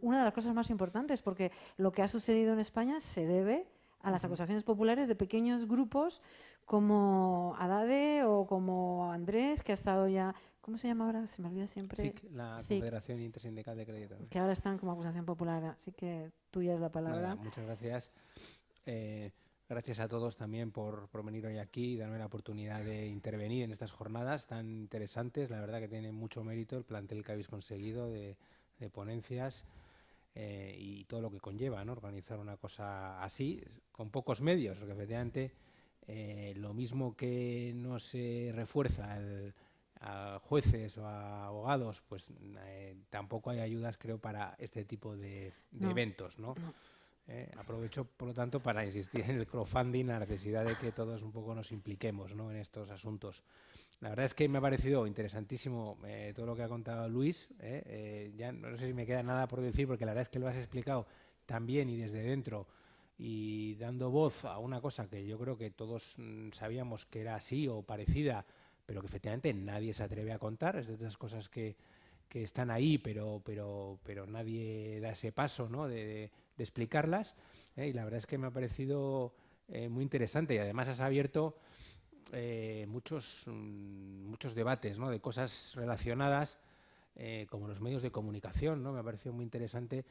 una de las cosas más importantes, porque lo que ha sucedido en España se debe a las acusaciones populares de pequeños grupos como Adade o como Andrés, que ha estado ya... ¿Cómo se llama ahora? Se me olvida siempre. FIC, la Confederación Intersindical de Creditores. Que ahora están como acusación popular, así que tuya es la palabra. Muchas gracias. Gracias a todos también por venir hoy aquí y darme la oportunidad de intervenir en estas jornadas tan interesantes. La verdad que tiene mucho mérito el plantel que habéis conseguido de ponencias y todo lo que conlleva, ¿no? Organizar una cosa así, con pocos medios, porque efectivamente lo mismo que no se refuerza a jueces o a abogados, pues tampoco hay ayudas, creo, para este tipo de eventos, ¿no? Aprovecho, por lo tanto, para insistir en el crowdfunding, la necesidad de que todos un poco nos impliquemos, ¿no?, en estos asuntos. La verdad es que me ha parecido interesantísimo todo lo que ha contado Luis. Ya no sé si me queda nada por decir, porque la verdad es que lo has explicado tan bien y desde dentro y dando voz a una cosa que yo creo que todos sabíamos que era así o parecida, pero que efectivamente nadie se atreve a contar. Es de esas cosas que están ahí, pero nadie da ese paso, ¿no?, de explicarlas, y la verdad es que me ha parecido muy interesante, y además has abierto muchos debates, ¿no?, de cosas relacionadas, como los medios de comunicación, ¿no? Me ha parecido muy interesante.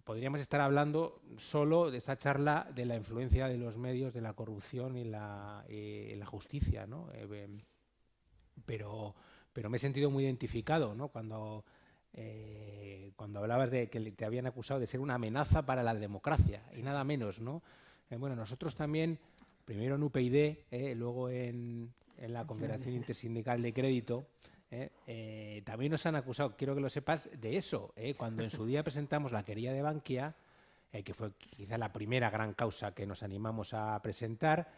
Podríamos estar hablando solo de esta charla de la influencia de los medios, de la corrupción y la justicia, ¿no? Pero me he sentido muy identificado, ¿no?, cuando hablabas de que te habían acusado de ser una amenaza para la democracia, y nada menos, ¿no? Bueno, nosotros también, primero en UPyD, luego en la Confederación Intersindical de Crédito, también nos han acusado, quiero que lo sepas, de eso. Cuando en su día presentamos la querella de Bankia, que fue quizá la primera gran causa que nos animamos a presentar,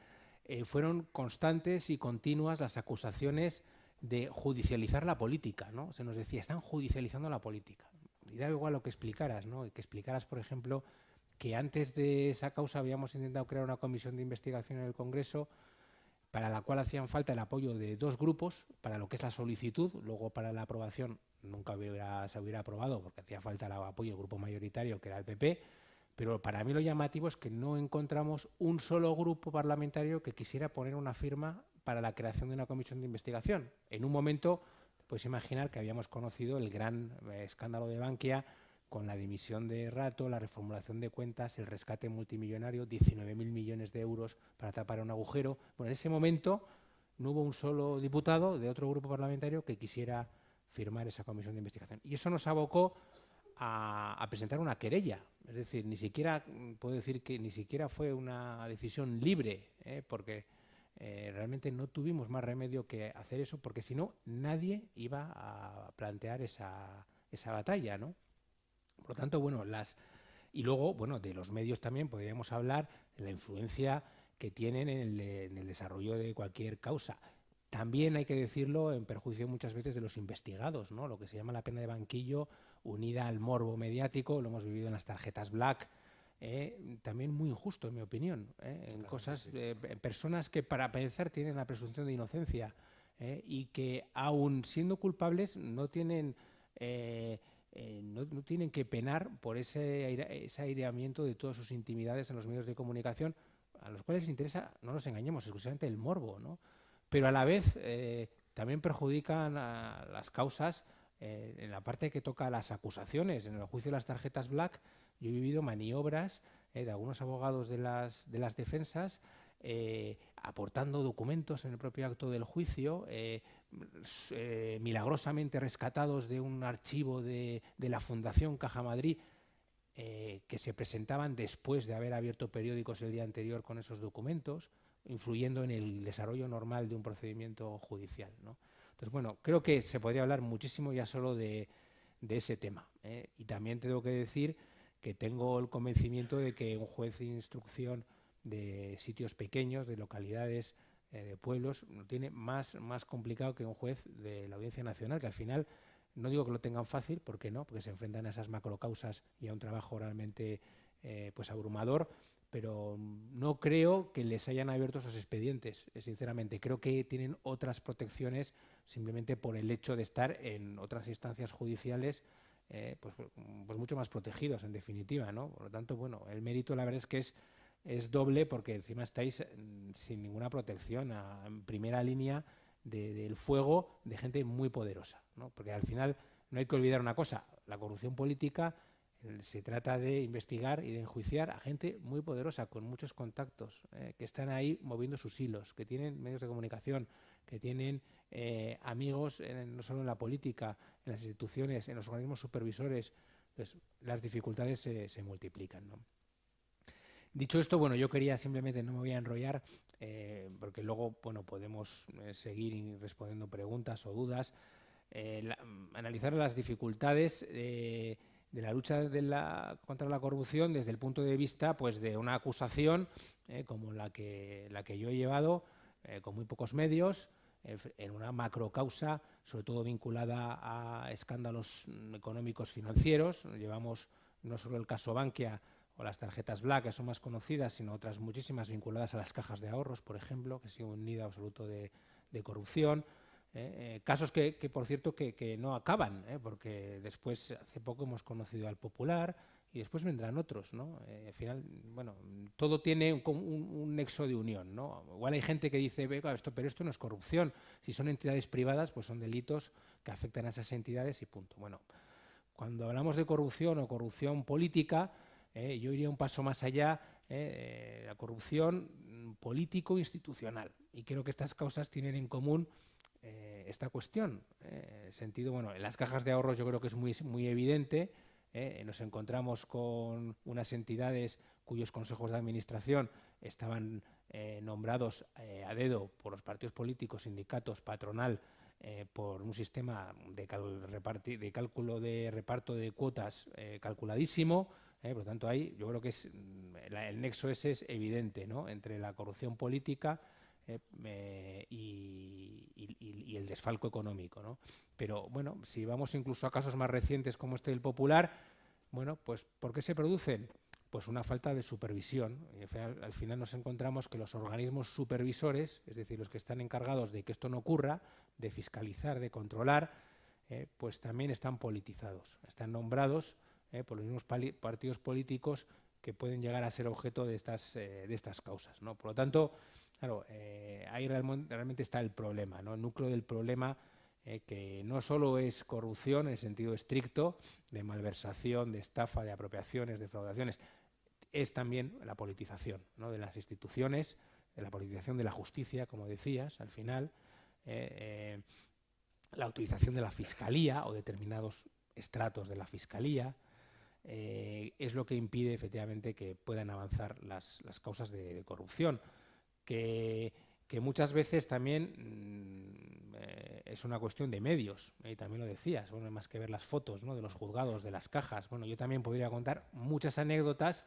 fueron constantes y continuas las acusaciones de judicializar la política, ¿no? Se nos decía, están judicializando la política. Y da igual lo que explicaras, ¿no? Que explicaras, por ejemplo, que antes de esa causa habíamos intentado crear una comisión de investigación en el Congreso para la cual hacían falta el apoyo de 2 grupos para lo que es la solicitud. Luego, para la aprobación nunca se hubiera aprobado porque hacía falta el apoyo del grupo mayoritario, que era el PP. Pero para mí lo llamativo es que no encontramos un solo grupo parlamentario que quisiera poner una firma para la creación de una comisión de investigación. En un momento, puedes imaginar que habíamos conocido el gran escándalo de Bankia, con la dimisión de Rato, la reformulación de cuentas, el rescate multimillonario, 19.000 millones de euros para tapar un agujero. Bueno, en ese momento no hubo un solo diputado de otro grupo parlamentario que quisiera firmar esa comisión de investigación. Y eso nos abocó a presentar una querella. Es decir, ni siquiera, puedo decir que ni siquiera fue una decisión libre, porque realmente no tuvimos más remedio que hacer eso, porque si no, nadie iba a plantear esa batalla, ¿no? Por lo tanto, bueno, y luego, bueno, de los medios también podríamos hablar de la influencia que tienen en el desarrollo de cualquier causa. También hay que decirlo en perjuicio muchas veces de los investigados, ¿no? Lo que se llama la pena de banquillo unida al morbo mediático, lo hemos vivido en las tarjetas Black, también muy injusto, en mi opinión, en cosas, personas que para pensar tienen la presunción de inocencia, y que aun siendo culpables no tienen no tienen que penar por ese aireamiento de todas sus intimidades en los medios de comunicación, a los cuales les interesa, no nos engañemos, exclusivamente el morbo, ¿no? Pero a la vez también perjudican a las causas en la parte que toca a las acusaciones. En el juicio de las tarjetas Black yo he vivido maniobras de algunos abogados de las defensas aportando documentos en el propio acto del juicio, milagrosamente rescatados de un archivo de la Fundación Caja Madrid, que se presentaban después de haber abierto periódicos el día anterior con esos documentos, influyendo en el desarrollo normal de un procedimiento judicial, ¿no? Entonces, bueno, creo que se podría hablar muchísimo ya solo de ese tema, y también tengo que decir que tengo el convencimiento de que un juez de instrucción de sitios pequeños, de localidades, de pueblos, lo tiene más complicado que un juez de la Audiencia Nacional, que al final, no digo que lo tengan fácil, ¿por qué no? Porque se enfrentan a esas macrocausas y a un trabajo realmente pues abrumador, pero no creo que les hayan abierto esos expedientes, sinceramente. Creo que tienen otras protecciones simplemente por el hecho de estar en otras instancias judiciales, pues mucho más protegidos, en definitiva, ¿no? Por lo tanto, bueno, el mérito la verdad es que es doble, porque encima estáis sin ninguna protección, en primera línea del fuego de gente muy poderosa, ¿no? Porque al final no hay que olvidar una cosa: la corrupción política se trata de investigar y de enjuiciar a gente muy poderosa, con muchos contactos, que están ahí moviendo sus hilos, que tienen medios de comunicación, que tienen amigos no solo en la política, en las instituciones, en los organismos supervisores. Pues las dificultades se multiplican, ¿no? Dicho esto, bueno, yo quería simplemente, no me voy a enrollar, porque luego, bueno, podemos seguir respondiendo preguntas o dudas, analizar las dificultades de la lucha contra la corrupción desde el punto de vista, pues, de una acusación como la que yo he llevado, con muy pocos medios, en una macrocausa, sobre todo vinculada a escándalos económicos financieros. Llevamos no solo el caso Bankia o las tarjetas Black, que son más conocidas, sino otras muchísimas vinculadas a las cajas de ahorros, por ejemplo, que ha sido un nido absoluto de corrupción. Casos que por cierto, que no acaban, porque después, hace poco hemos conocido al Popular y después vendrán otros, ¿no? Al final, bueno, todo tiene un nexo de unión, ¿no? Igual hay gente que dice, pero esto no es corrupción. Si son entidades privadas, pues son delitos que afectan a esas entidades y punto. Bueno, cuando hablamos de corrupción o corrupción política, yo iría un paso más allá, la corrupción político-institucional. Y creo que estas causas tienen en común esta cuestión. El sentido, bueno, en las cajas de ahorros yo creo que es muy evidente. Nos encontramos con unas entidades cuyos consejos de administración estaban nombrados a dedo por los partidos políticos, sindicatos, patronal, por un sistema de cálculo de reparto de cuotas calculadísimo. Por lo tanto, ahí yo creo que el nexo ese es evidente, ¿no?, entre la corrupción política y el desfalco económico, ¿no? Pero bueno, si vamos incluso a casos más recientes como este del Popular, bueno, pues ¿por qué se producen? Pues una falta de supervisión. Y al final nos encontramos que los organismos supervisores, es decir, los que están encargados de que esto no ocurra, de fiscalizar, de controlar, pues también están politizados, están nombrados por los mismos partidos políticos que pueden llegar a ser objeto de estas causas, ¿no? Por lo tanto, claro, ahí realmente está el problema, ¿no? El núcleo del problema, que no solo es corrupción en el sentido estricto, de malversación, de estafa, de apropiaciones, de defraudaciones, es también la politización, ¿no?, de las instituciones, de la politización de la justicia, como decías, al final, la utilización de la Fiscalía o determinados estratos de la Fiscalía, es lo que impide efectivamente que puedan avanzar las causas de corrupción, que muchas veces también es una cuestión de medios, y también lo decías, bueno, más que ver las fotos, ¿no?, de los juzgados, de las cajas. Bueno, yo también podría contar muchas anécdotas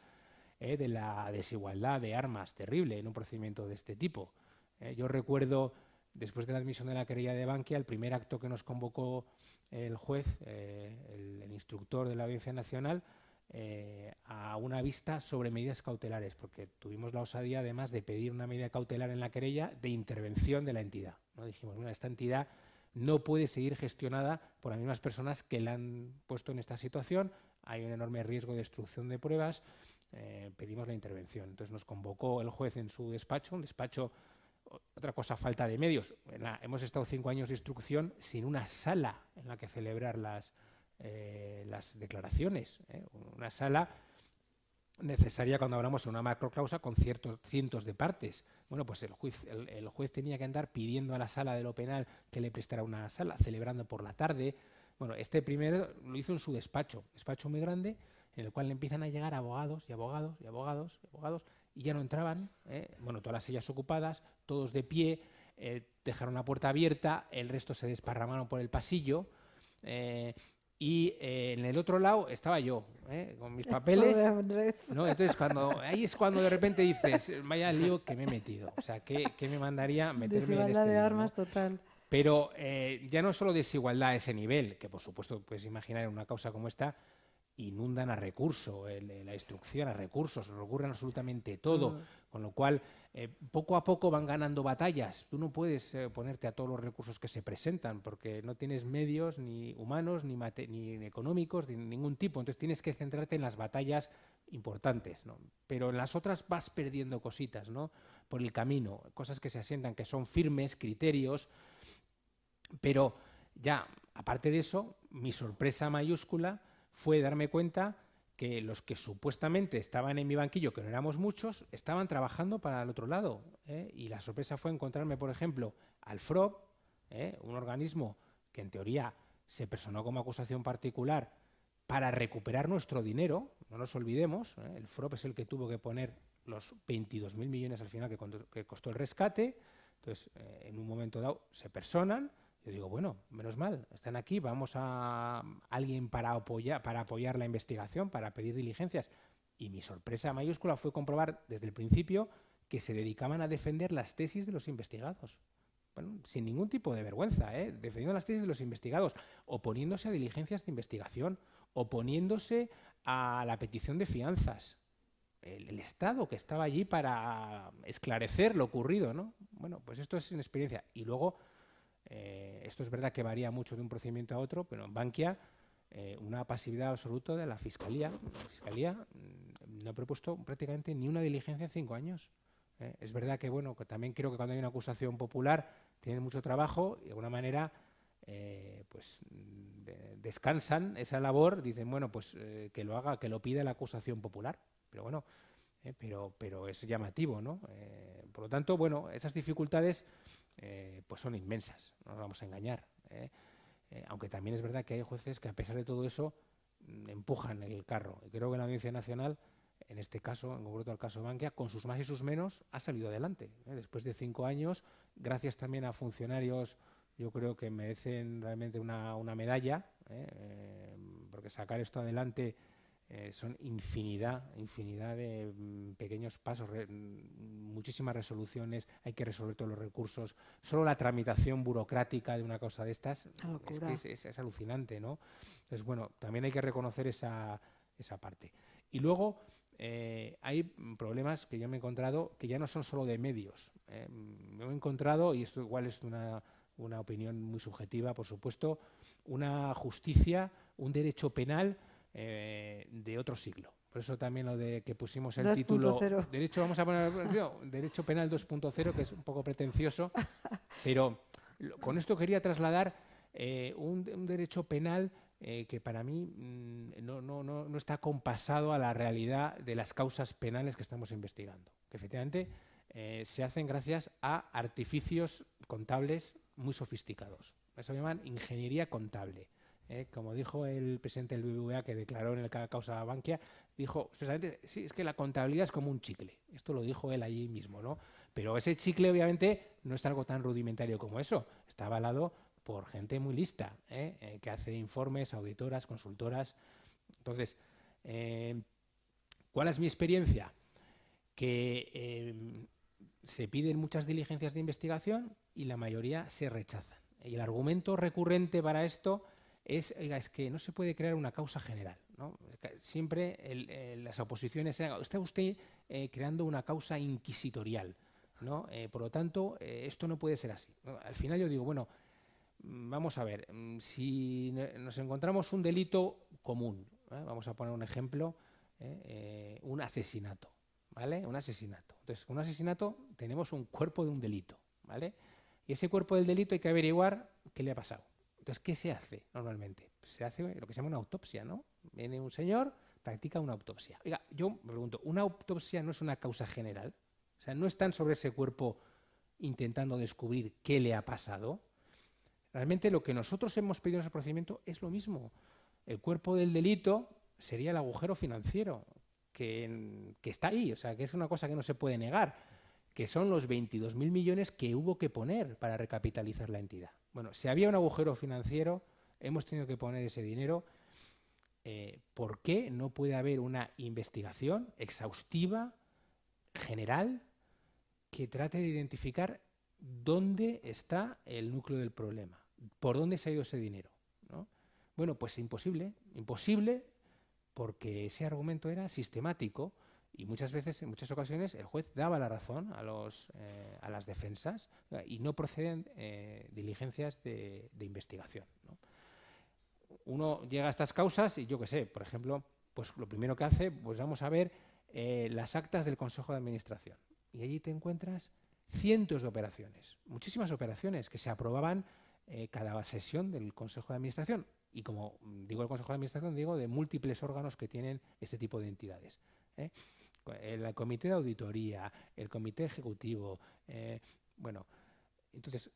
de la desigualdad de armas terrible en un procedimiento de este tipo. Yo recuerdo, después de la admisión de la querella de Bankia, el primer acto que nos convocó el juez, el instructor de la Audiencia Nacional, a una vista sobre medidas cautelares, porque tuvimos la osadía además de pedir una medida cautelar en la querella de intervención de la entidad, ¿no? Dijimos, bueno, esta entidad no puede seguir gestionada por las mismas personas que la han puesto en esta situación, hay un enorme riesgo de destrucción de pruebas, pedimos la intervención. Entonces nos convocó el juez en su despacho, un despacho. Otra cosa, falta de medios. Hemos estado 5 años de instrucción sin una sala en la que celebrar las declaraciones. Una sala necesaria cuando hablamos de una macrocausa con cientos de partes. Bueno, pues el juez tenía que andar pidiendo a la sala de lo penal que le prestara una sala, celebrando por la tarde. Bueno, este primero lo hizo en su despacho muy grande, en el cual le empiezan a llegar abogados y abogados y abogados y abogados, y ya no entraban, bueno, todas las sillas ocupadas, todos de pie, dejaron la puerta abierta, el resto se desparramaron por el pasillo, y en el otro lado estaba yo, con mis papeles, ¿no? Entonces ahí es cuando de repente dices, vaya lío que me he metido, o sea, ¿qué me mandaría meterme en este de lío, armas, ¿no? total. Pero ya no solo desigualdad a ese nivel, que por supuesto puedes imaginar en una causa como esta, inundan a recursos, la instrucción a recursos, recurren absolutamente todo, con lo cual poco a poco van ganando batallas. Tú no puedes ponerte a todos los recursos que se presentan porque no tienes medios ni humanos, ni económicos, de ningún tipo. Entonces tienes que centrarte en las batallas importantes, ¿no? Pero en las otras vas perdiendo cositas, ¿no?, por el camino, cosas que se asientan, que son firmes, criterios. Pero ya, aparte de eso, mi sorpresa mayúscula fue darme cuenta que los que supuestamente estaban en mi banquillo, que no éramos muchos, estaban trabajando para el otro lado, y la sorpresa fue encontrarme, por ejemplo, al FROB, un organismo que en teoría se personó como acusación particular para recuperar nuestro dinero, no nos olvidemos, el FROB es el que tuvo que poner los 22.000 millones al final que costó el rescate. Entonces, en un momento dado se personan. Yo digo, bueno, menos mal, están aquí, vamos a alguien para apoyar la investigación, para pedir diligencias. Y mi sorpresa mayúscula fue comprobar desde el principio que se dedicaban a defender las tesis de los investigados. Bueno, sin ningún tipo de vergüenza, defendiendo las tesis de los investigados, oponiéndose a diligencias de investigación, oponiéndose a la petición de fianzas. el Estado que estaba allí para esclarecer lo ocurrido, ¿no? Bueno, pues esto es una experiencia. Y luego, esto es verdad que varía mucho de un procedimiento a otro, pero en Bankia, una pasividad absoluta de la Fiscalía. La Fiscalía no ha propuesto prácticamente ni una diligencia en 5 años. Es verdad que, bueno, que también creo que cuando hay una acusación popular tienen mucho trabajo y de alguna manera pues descansan esa labor, dicen, bueno, pues que lo haga, que lo pida la acusación popular. Pero bueno, pero es llamativo, ¿no? Por lo tanto, bueno, esas dificultades pues son inmensas, no nos vamos a engañar. Aunque también es verdad que hay jueces que a pesar de todo eso empujan el carro. Y creo que la Audiencia Nacional, en este caso, en concreto el caso Bankia, con sus más y sus menos, ha salido adelante. Después de 5 años, gracias también a funcionarios, yo creo que merecen realmente una medalla, porque sacar esto adelante son infinidad de pequeños pasos, muchísimas resoluciones, hay que resolver todos los recursos. Solo la tramitación burocrática de una cosa de estas es alucinante, ¿no? Entonces, bueno, también hay que reconocer esa parte. Y luego hay problemas que yo me he encontrado que ya no son solo de medios. Me he encontrado, y esto igual es una opinión muy subjetiva, por supuesto, una justicia, un derecho penal de otro siglo. Por eso también lo de que pusimos el título derecho, vamos a poner derecho penal 2.0, que es un poco pretencioso, pero con esto quería trasladar un derecho penal que para mí no está compasado a la realidad de las causas penales que estamos investigando, que efectivamente se hacen gracias a artificios contables muy sofisticados. Eso se llaman ingeniería contable. Como dijo el presidente del BBVA, que declaró en el causa Bankia, dijo expresamente, sí, es que la contabilidad es como un chicle. Esto lo dijo él allí mismo, ¿no? Pero ese chicle obviamente no es algo tan rudimentario como eso. Está avalado por gente muy lista, que hace informes, auditoras, consultoras. Entonces, ¿cuál es mi experiencia? Que se piden muchas diligencias de investigación y la mayoría se rechazan. Y el argumento recurrente para esto es que no se puede crear una causa general, ¿no? Siempre las oposiciones está usted creando una causa inquisitorial, ¿no? Por lo tanto, esto no puede ser así, ¿no? Al final yo digo, bueno, vamos a ver, si nos encontramos un delito común, vamos a poner un ejemplo, un asesinato, ¿vale? Un asesinato. Entonces, con un asesinato tenemos un cuerpo de un delito, ¿vale? Y ese cuerpo del delito hay que averiguar qué le ha pasado. Entonces, ¿qué se hace normalmente? Se hace lo que se llama una autopsia, ¿no? Viene un señor, practica una autopsia. Oiga, yo me pregunto, ¿una autopsia no es una causa general? O sea, ¿no están sobre ese cuerpo intentando descubrir qué le ha pasado? Realmente lo que nosotros hemos pedido en ese procedimiento es lo mismo. El cuerpo del delito sería el agujero financiero, que está ahí, o sea, que es una cosa que no se puede negar, que son los 22.000 millones que hubo que poner para recapitalizar la entidad. Bueno, si había un agujero financiero, hemos tenido que poner ese dinero. ¿Por qué no puede haber una investigación exhaustiva, general, que trate de identificar dónde está el núcleo del problema? ¿Por dónde se ha ido ese dinero? ¿No? Bueno, pues imposible porque ese argumento era sistemático y muchas veces, en muchas ocasiones, el juez daba la razón a las defensas y no proceden diligencias de investigación, ¿no? Uno llega a estas causas y yo qué sé, por ejemplo, pues lo primero que hace, pues vamos a ver las actas del Consejo de Administración y allí te encuentras cientos de operaciones, muchísimas operaciones que se aprobaban cada sesión del Consejo de Administración. Y como digo el Consejo de Administración, digo de múltiples órganos que tienen este tipo de entidades. El Comité de Auditoría, el Comité Ejecutivo. Bueno, entonces,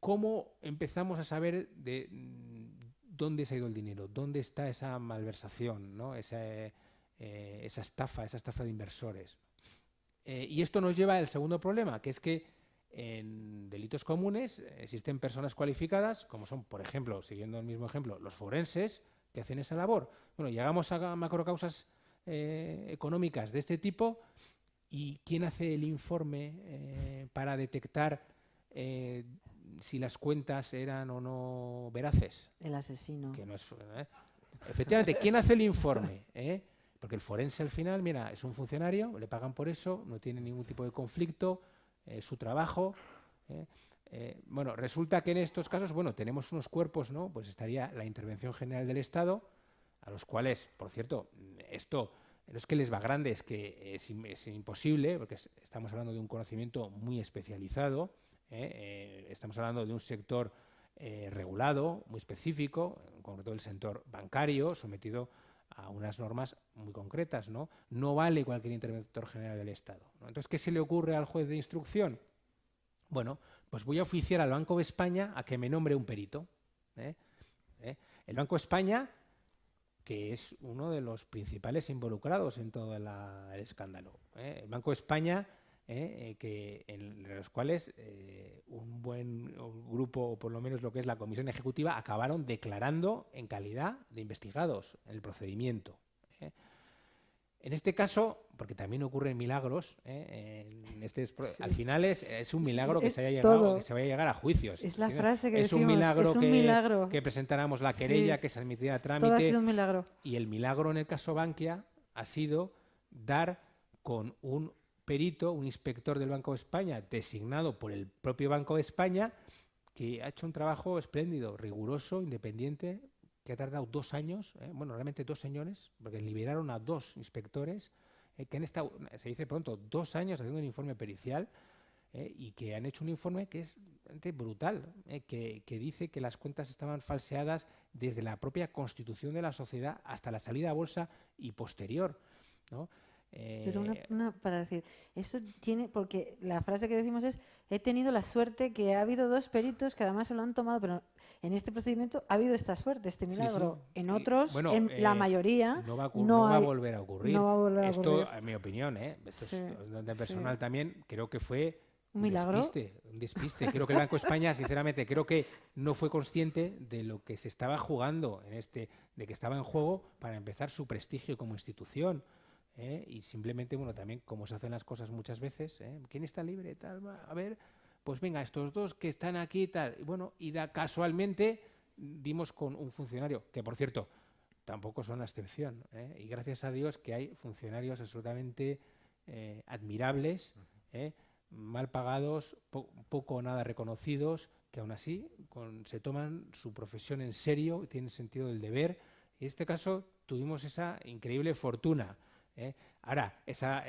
¿cómo empezamos a saber de dónde se ha ido el dinero? ¿Dónde está esa malversación, ¿no? esa estafa de inversores? Y esto nos lleva al segundo problema, que es que en delitos comunes existen personas cualificadas, como son, por ejemplo, siguiendo el mismo ejemplo, los forenses, que hacen esa labor. Bueno, llegamos a macrocausas económicas de este tipo y ¿quién hace el informe para detectar si las cuentas eran o no veraces? El asesino. Que no es, efectivamente, ¿quién hace el informe? Porque el forense al final, mira, es un funcionario, le pagan por eso, no tiene ningún tipo de conflicto, es su trabajo. Bueno, resulta que en estos casos, bueno, tenemos unos cuerpos, ¿no? Pues estaría la Intervención General del Estado, a los cuales, por cierto, esto no es que les va grande, es que es imposible, porque estamos hablando de un conocimiento muy especializado, estamos hablando de un sector regulado, muy específico, en concreto el sector bancario, sometido a unas normas muy concretas, ¿no? No vale cualquier interventor general del Estado, ¿no? Entonces, ¿qué se le ocurre al juez de instrucción? Bueno, pues voy a oficiar al Banco de España a que me nombre un perito. El Banco de España, que es uno de los principales involucrados en todo el escándalo. El Banco de España, en los cuales un buen grupo, o por lo menos lo que es la Comisión Ejecutiva, acabaron declarando en calidad de investigados en el procedimiento. En este caso, porque también ocurren milagros, al final es un milagro que se haya llegado, que se vaya a llegar a juicios. Es la frase que es decimos, un milagro, es un milagro. que presentáramos la querella, que se admitiera a trámite. Todo ha sido un milagro. Y el milagro en el caso Bankia ha sido dar con un perito, un inspector del Banco de España, designado por el propio Banco de España, que ha hecho un trabajo espléndido, riguroso, independiente, que ha tardado 2 años, bueno, realmente 2 señores, porque liberaron a 2 inspectores que han estado, se dice pronto, 2 años haciendo un informe pericial y que han hecho un informe que es brutal, que dice que las cuentas estaban falseadas desde la propia constitución de la sociedad hasta la salida a bolsa y posterior, ¿no? Pero para decir, eso tiene, porque la frase que decimos es, he tenido la suerte que ha habido 2 peritos que además se lo han tomado, pero en este procedimiento ha habido esta suerte, este milagro. Sí. En otros, bueno, en la mayoría, no va a volver a ocurrir. No va a volver a ocurrir. Esto, en mi opinión, esto es de personal también, creo que fue un milagro. Un despiste. Creo que el Banco de España, sinceramente, creo que no fue consciente de lo que se estaba jugando de que estaba en juego para empezar su prestigio como institución. Y simplemente, bueno, también como se hacen las cosas muchas veces, ¿quién está libre? Tal, a ver, pues venga, estos 2 que están aquí, tal. Y bueno, casualmente dimos con un funcionario, que por cierto, tampoco son la excepción, y gracias a Dios que hay funcionarios absolutamente admirables, mal pagados, poco o nada reconocidos, que aún así se toman su profesión en serio, tienen sentido del deber. Y en este caso tuvimos esa increíble fortuna. Ahora, esa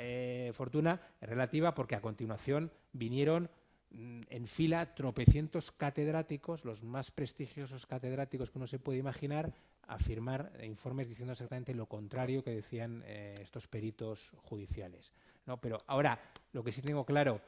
fortuna es relativa porque a continuación vinieron en fila tropecientos catedráticos, los más prestigiosos catedráticos que uno se puede imaginar, a firmar informes diciendo exactamente lo contrario que decían estos peritos judiciales, ¿no? Pero ahora, lo que sí tengo claro,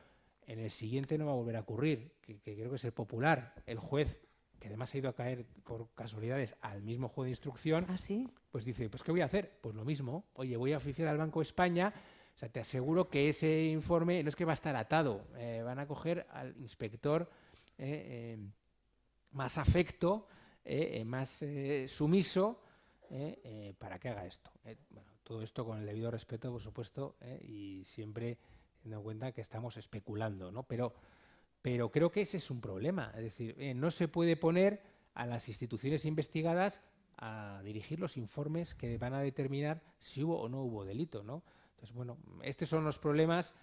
en el siguiente no va a volver a ocurrir, que creo que es el popular, el juez, que además ha ido a caer por casualidades al mismo juez de instrucción. ¿Ah, sí? Pues dice, pues ¿qué voy a hacer? Pues lo mismo. Oye, voy a oficiar al Banco de España. O sea, te aseguro que ese informe no es que va a estar atado. Van a coger al inspector más afecto, más sumiso, para que haga esto. Bueno, todo esto con el debido respeto, por supuesto, y siempre teniendo en cuenta que estamos especulando, ¿no? Pero creo que ese es un problema. Es decir, no se puede poner a las instituciones investigadas a dirigir los informes que van a determinar si hubo o no hubo delito, ¿no? Entonces, bueno, estos son los problemas.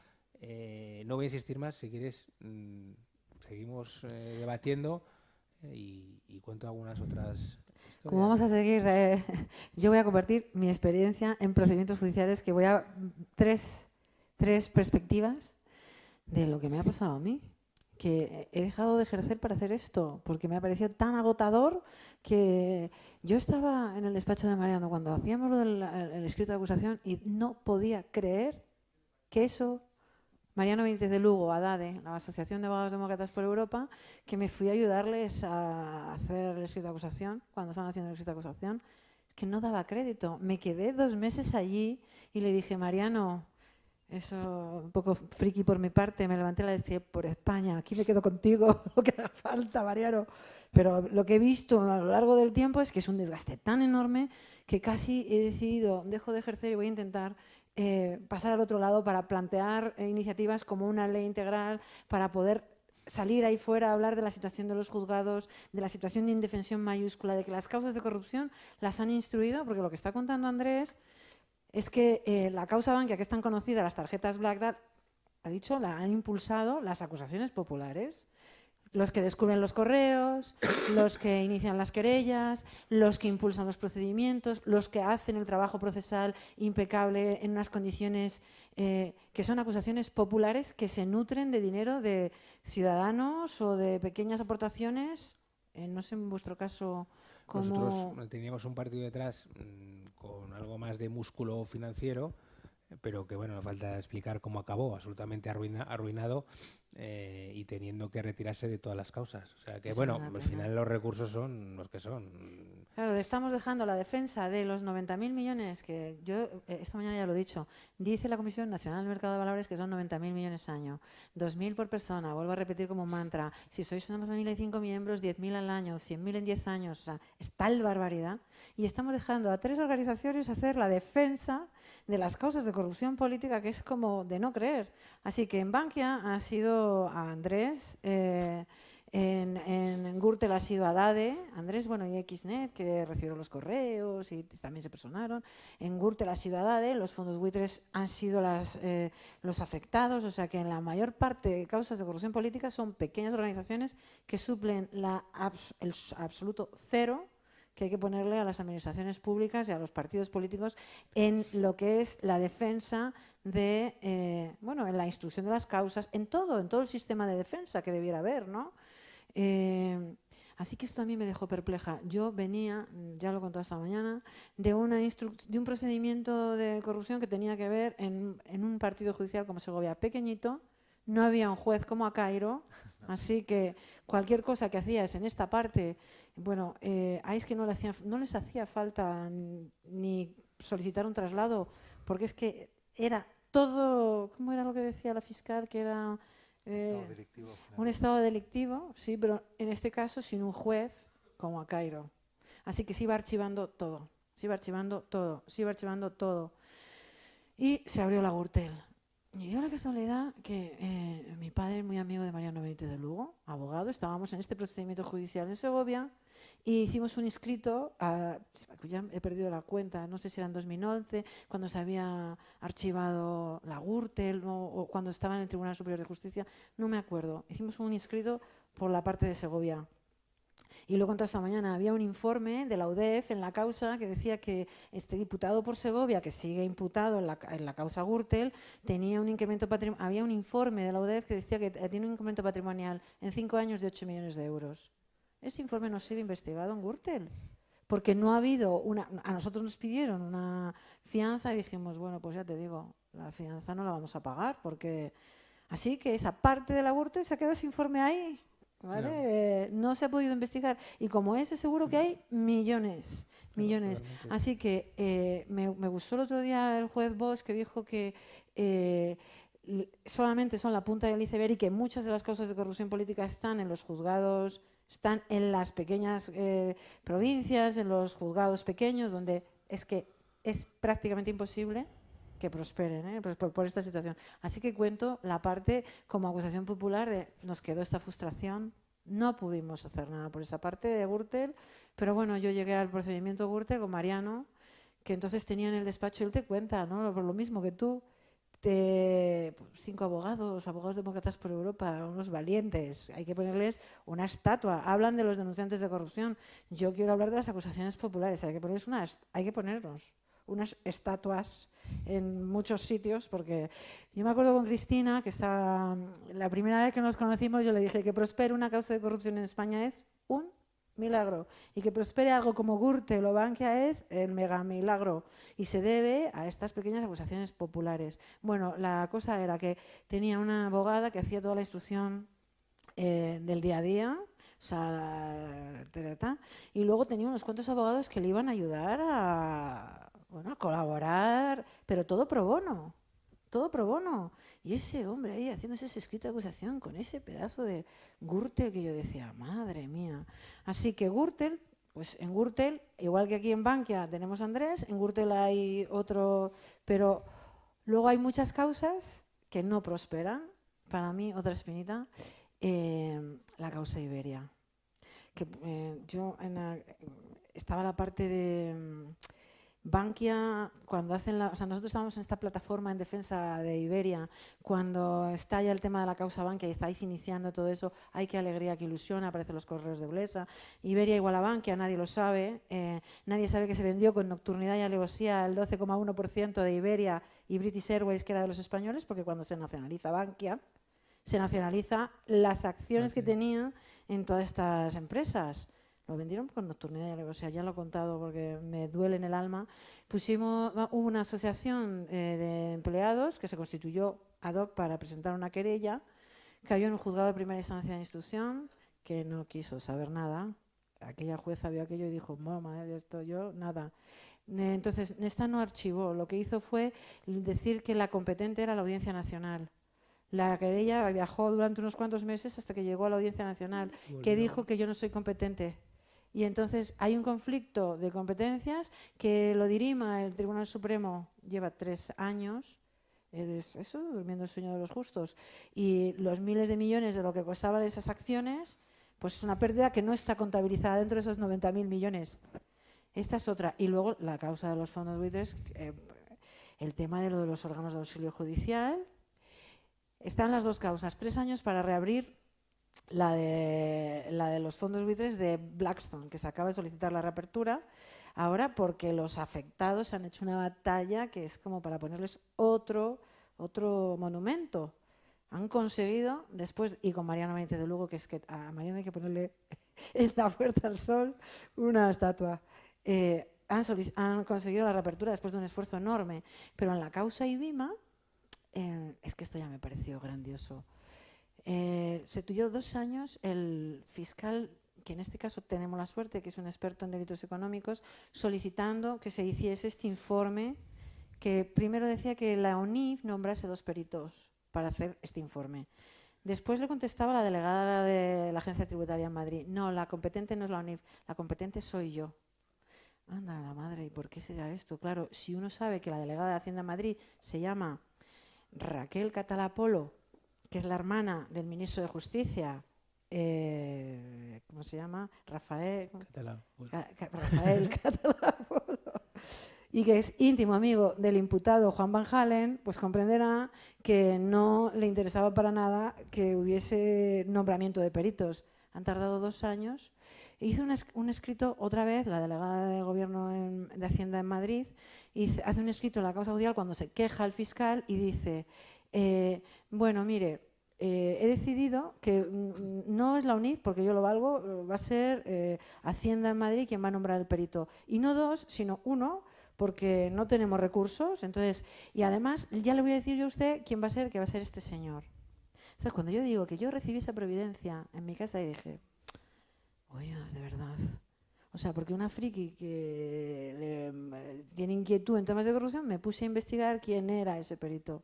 No voy a insistir más. Si quieres, seguimos debatiendo y cuento algunas otras historias. Como vamos a seguir, yo voy a compartir mi experiencia en procedimientos judiciales, que voy a tres perspectivas de lo que me ha pasado a mí, que he dejado de ejercer para hacer esto, porque me ha parecido tan agotador que yo estaba en el despacho de Mariano cuando hacíamos lo del escrito de acusación y no podía creer que eso, Mariano Benítez de Lugo, ADADE, la Asociación de Abogados Demócratas por Europa, que me fui a ayudarles a hacer el escrito de acusación, cuando estaban haciendo el escrito de acusación, que no daba crédito. Me quedé 2 meses allí y le dije, Mariano, eso un poco friki por mi parte, me levanté y le decía, por España, aquí me quedo contigo, lo que haga falta, Mariano. Pero lo que he visto a lo largo del tiempo es que es un desgaste tan enorme que casi he decidido, dejo de ejercer y voy a intentar pasar al otro lado para plantear iniciativas como una ley integral para poder salir ahí fuera a hablar de la situación de los juzgados, de la situación de indefensión mayúscula, de que las causas de corrupción las han instruido, porque lo que está contando Andrés es que la causa Bankia, que es tan conocida, las tarjetas Black Dad, ha dicho, la han impulsado las acusaciones populares. Los que descubren los correos, los que inician las querellas, los que impulsan los procedimientos, los que hacen el trabajo procesal impecable en unas condiciones que son acusaciones populares que se nutren de dinero de ciudadanos o de pequeñas aportaciones. No sé en vuestro caso cómo... Nosotros teníamos un partido detrás con algo más de músculo financiero, pero que bueno, no falta explicar cómo acabó, absolutamente arruinado y teniendo que retirarse de todas las causas. O sea que bueno, al final los recursos son los que son. Claro, estamos dejando la defensa de los 90.000 millones, que yo esta mañana ya lo he dicho, dice la Comisión Nacional del Mercado de Valores que son 90.000 millones al año, 2.000 por persona, vuelvo a repetir como mantra, si sois una familia de 5 miembros, 10.000 al año, 100.000 en 10 años, o sea, es tal barbaridad. Y estamos dejando a 3 organizaciones hacer la defensa de las causas de corrupción política, que es como de no creer. Así que en Bankia ha sido a Andrés, en Gürtel ha sido a Dade, Andrés, bueno, y Xnet, que recibieron los correos y también se personaron. En Gürtel ha sido a Dade, los fondos buitres han sido los afectados, o sea que en la mayor parte de causas de corrupción política son pequeñas organizaciones que suplen el absoluto cero que hay que ponerle a las administraciones públicas y a los partidos políticos en lo que es la defensa de, en la instrucción de las causas, en todo el sistema de defensa que debiera haber, ¿no? Así que esto a mí me dejó perpleja. Yo venía, ya lo he contado esta mañana, de un procedimiento de corrupción que tenía que ver en un partido judicial como Segovia pequeñito. No había un juez como a Cairo, así que cualquier cosa que hacías en esta parte, bueno, ahí es que no les hacía falta ni solicitar un traslado, porque es que era todo, ¿cómo era lo que decía la fiscal? Que era un estado delictivo, sí, pero en este caso sin un juez como a Cairo. Así que se iba archivando todo, se iba archivando todo, se iba archivando todo. Y se abrió la Gürtel. Y dio la casualidad que mi padre es muy amigo de Mariano Benítez de Lugo, abogado, estábamos en este procedimiento judicial en Segovia y hicimos un inscrito, ya he perdido la cuenta, no sé si era en 2011, cuando se había archivado la Gürtel o cuando estaba en el Tribunal Superior de Justicia, no me acuerdo. Hicimos un inscrito por la parte de Segovia. Y lo conté esta mañana, había un informe de la UDEF en la causa que decía que este diputado por Segovia, que sigue imputado en la causa Gürtel, tenía un incremento patrimonial. Había un informe de la UDEF que decía que tiene un incremento patrimonial en 5 años de 8 millones de euros. Ese informe no ha sido investigado en Gürtel, porque no ha habido a nosotros nos pidieron una fianza y dijimos, bueno, pues ya te digo, la fianza no la vamos a pagar, porque así que esa parte de la Gürtel se ha quedado ese informe ahí. ¿Vale? No se ha podido investigar y como ese seguro que hay millones. Así que me gustó el otro día el juez Bosch que dijo que solamente son la punta del iceberg y que muchas de las causas de corrupción política están en los juzgados, están en las pequeñas provincias, en los juzgados pequeños, donde es que es prácticamente imposible que prosperen por esta situación. Así que cuento la parte como acusación popular de nos quedó esta frustración, no pudimos hacer nada por esa parte de Gürtel, pero bueno, yo llegué al procedimiento Gürtel con Mariano, que entonces tenía en el despacho, él te cuenta, ¿no? Por lo mismo que tú, 5 abogados demócratas por Europa, unos valientes, hay que ponerles una estatua. Hablan de los denunciantes de corrupción, yo quiero hablar de las acusaciones populares, hay que ponernos unas estatuas en muchos sitios, porque yo me acuerdo con Cristina, que la primera vez que nos conocimos, yo le dije que prospere una causa de corrupción en España es un milagro, y que prospere algo como Gürtel o Bankia es el mega milagro, y se debe a estas pequeñas acusaciones populares. Bueno, la cosa era que tenía una abogada que hacía toda la instrucción del día a día, o sea, y luego tenía unos cuantos abogados que le iban a ayudar a colaborar, pero todo pro bono. Y ese hombre ahí haciéndose ese escrito de acusación con ese pedazo de Gürtel que yo decía, madre mía. Así que Gürtel, pues en Gürtel, igual que aquí en Bankia tenemos a Andrés, en Gürtel hay otro, pero luego hay muchas causas que no prosperan. Para mí, otra espinita, la causa Iberia. Que yo estaba la parte Bankia, cuando hacen o sea, nosotros estábamos en esta plataforma en defensa de Iberia, cuando estalla el tema de la causa Bankia y estáis iniciando todo eso, ¡ay, qué alegría, qué ilusión! Aparecen los correos de Blesa. Iberia igual a Bankia, nadie lo sabe. Nadie sabe que se vendió con nocturnidad y alevosía el 12,1% de Iberia y British Airways, que era de los españoles, porque cuando se nacionaliza Bankia, se nacionaliza las acciones que tenía en todas estas empresas. Lo vendieron con nocturnidad y alevosía, ya lo he contado porque me duele en el alma. Hubo una asociación de empleados que se constituyó ad hoc para presentar una querella, cayó en un juzgado de primera instancia de instrucción que no quiso saber nada. Aquella jueza vio aquello y dijo, mamá, esto yo, nada. Entonces, esta no archivó, lo que hizo fue decir que la competente era la Audiencia Nacional. La querella viajó durante unos cuantos meses hasta que llegó a la Audiencia Nacional, que dijo que yo no soy competente. Y entonces hay un conflicto de competencias que lo dirima el Tribunal Supremo, lleva 3 años, eso, durmiendo el sueño de los justos. Y los miles de millones de lo que costaban esas acciones, pues es una pérdida que no está contabilizada dentro de esos 90.000 millones. Esta es otra. Y luego la causa de los fondos buitres, el tema de lo de los órganos de auxilio judicial. Están las dos causas, 3 años para reabrir la de los fondos buitres de Blackstone, que se acaba de solicitar la reapertura, ahora porque los afectados han hecho una batalla que es como para ponerles otro monumento. Han conseguido, después, y con Mariano Benítez de Lugo, que es que a Mariano hay que ponerle en la Puerta del Sol una estatua. Han conseguido la reapertura después de un esfuerzo enorme, pero en la causa IBIMA, es que esto ya me pareció grandioso. Se estudió 2 años el fiscal, que en este caso tenemos la suerte, que es un experto en delitos económicos, solicitando que se hiciese este informe, que primero decía que la ONIF nombrase 2 peritos para hacer este informe. Después le contestaba la delegada de la Agencia Tributaria en Madrid, no, la competente no es la ONIF, la competente soy yo. Anda la madre, ¿y por qué será esto? Claro, si uno sabe que la delegada de Hacienda en Madrid se llama Raquel Catalá Polo, que es la hermana del ministro de Justicia, ¿cómo se llama? Rafael Catalá Polo, y que es íntimo amigo del imputado Juan Van Halen, pues comprenderá que no le interesaba para nada que hubiese nombramiento de peritos. Han tardado 2 años. Hizo un escrito, otra vez, la delegada del Gobierno de Hacienda en Madrid, hace un escrito en la causa judicial cuando se queja el fiscal y dice, bueno, mire, he decidido que no es la UNIF, porque yo lo valgo, va a ser Hacienda en Madrid quien va a nombrar el perito. Y no 2, sino 1, porque no tenemos recursos. Entonces, y además, ya le voy a decir yo a usted quién va a ser, que va a ser este señor. O sea, cuando yo digo que yo recibí esa providencia en mi casa y dije, oye, de verdad. O sea, porque una friki que tiene inquietud en temas de corrupción, me puse a investigar quién era ese perito.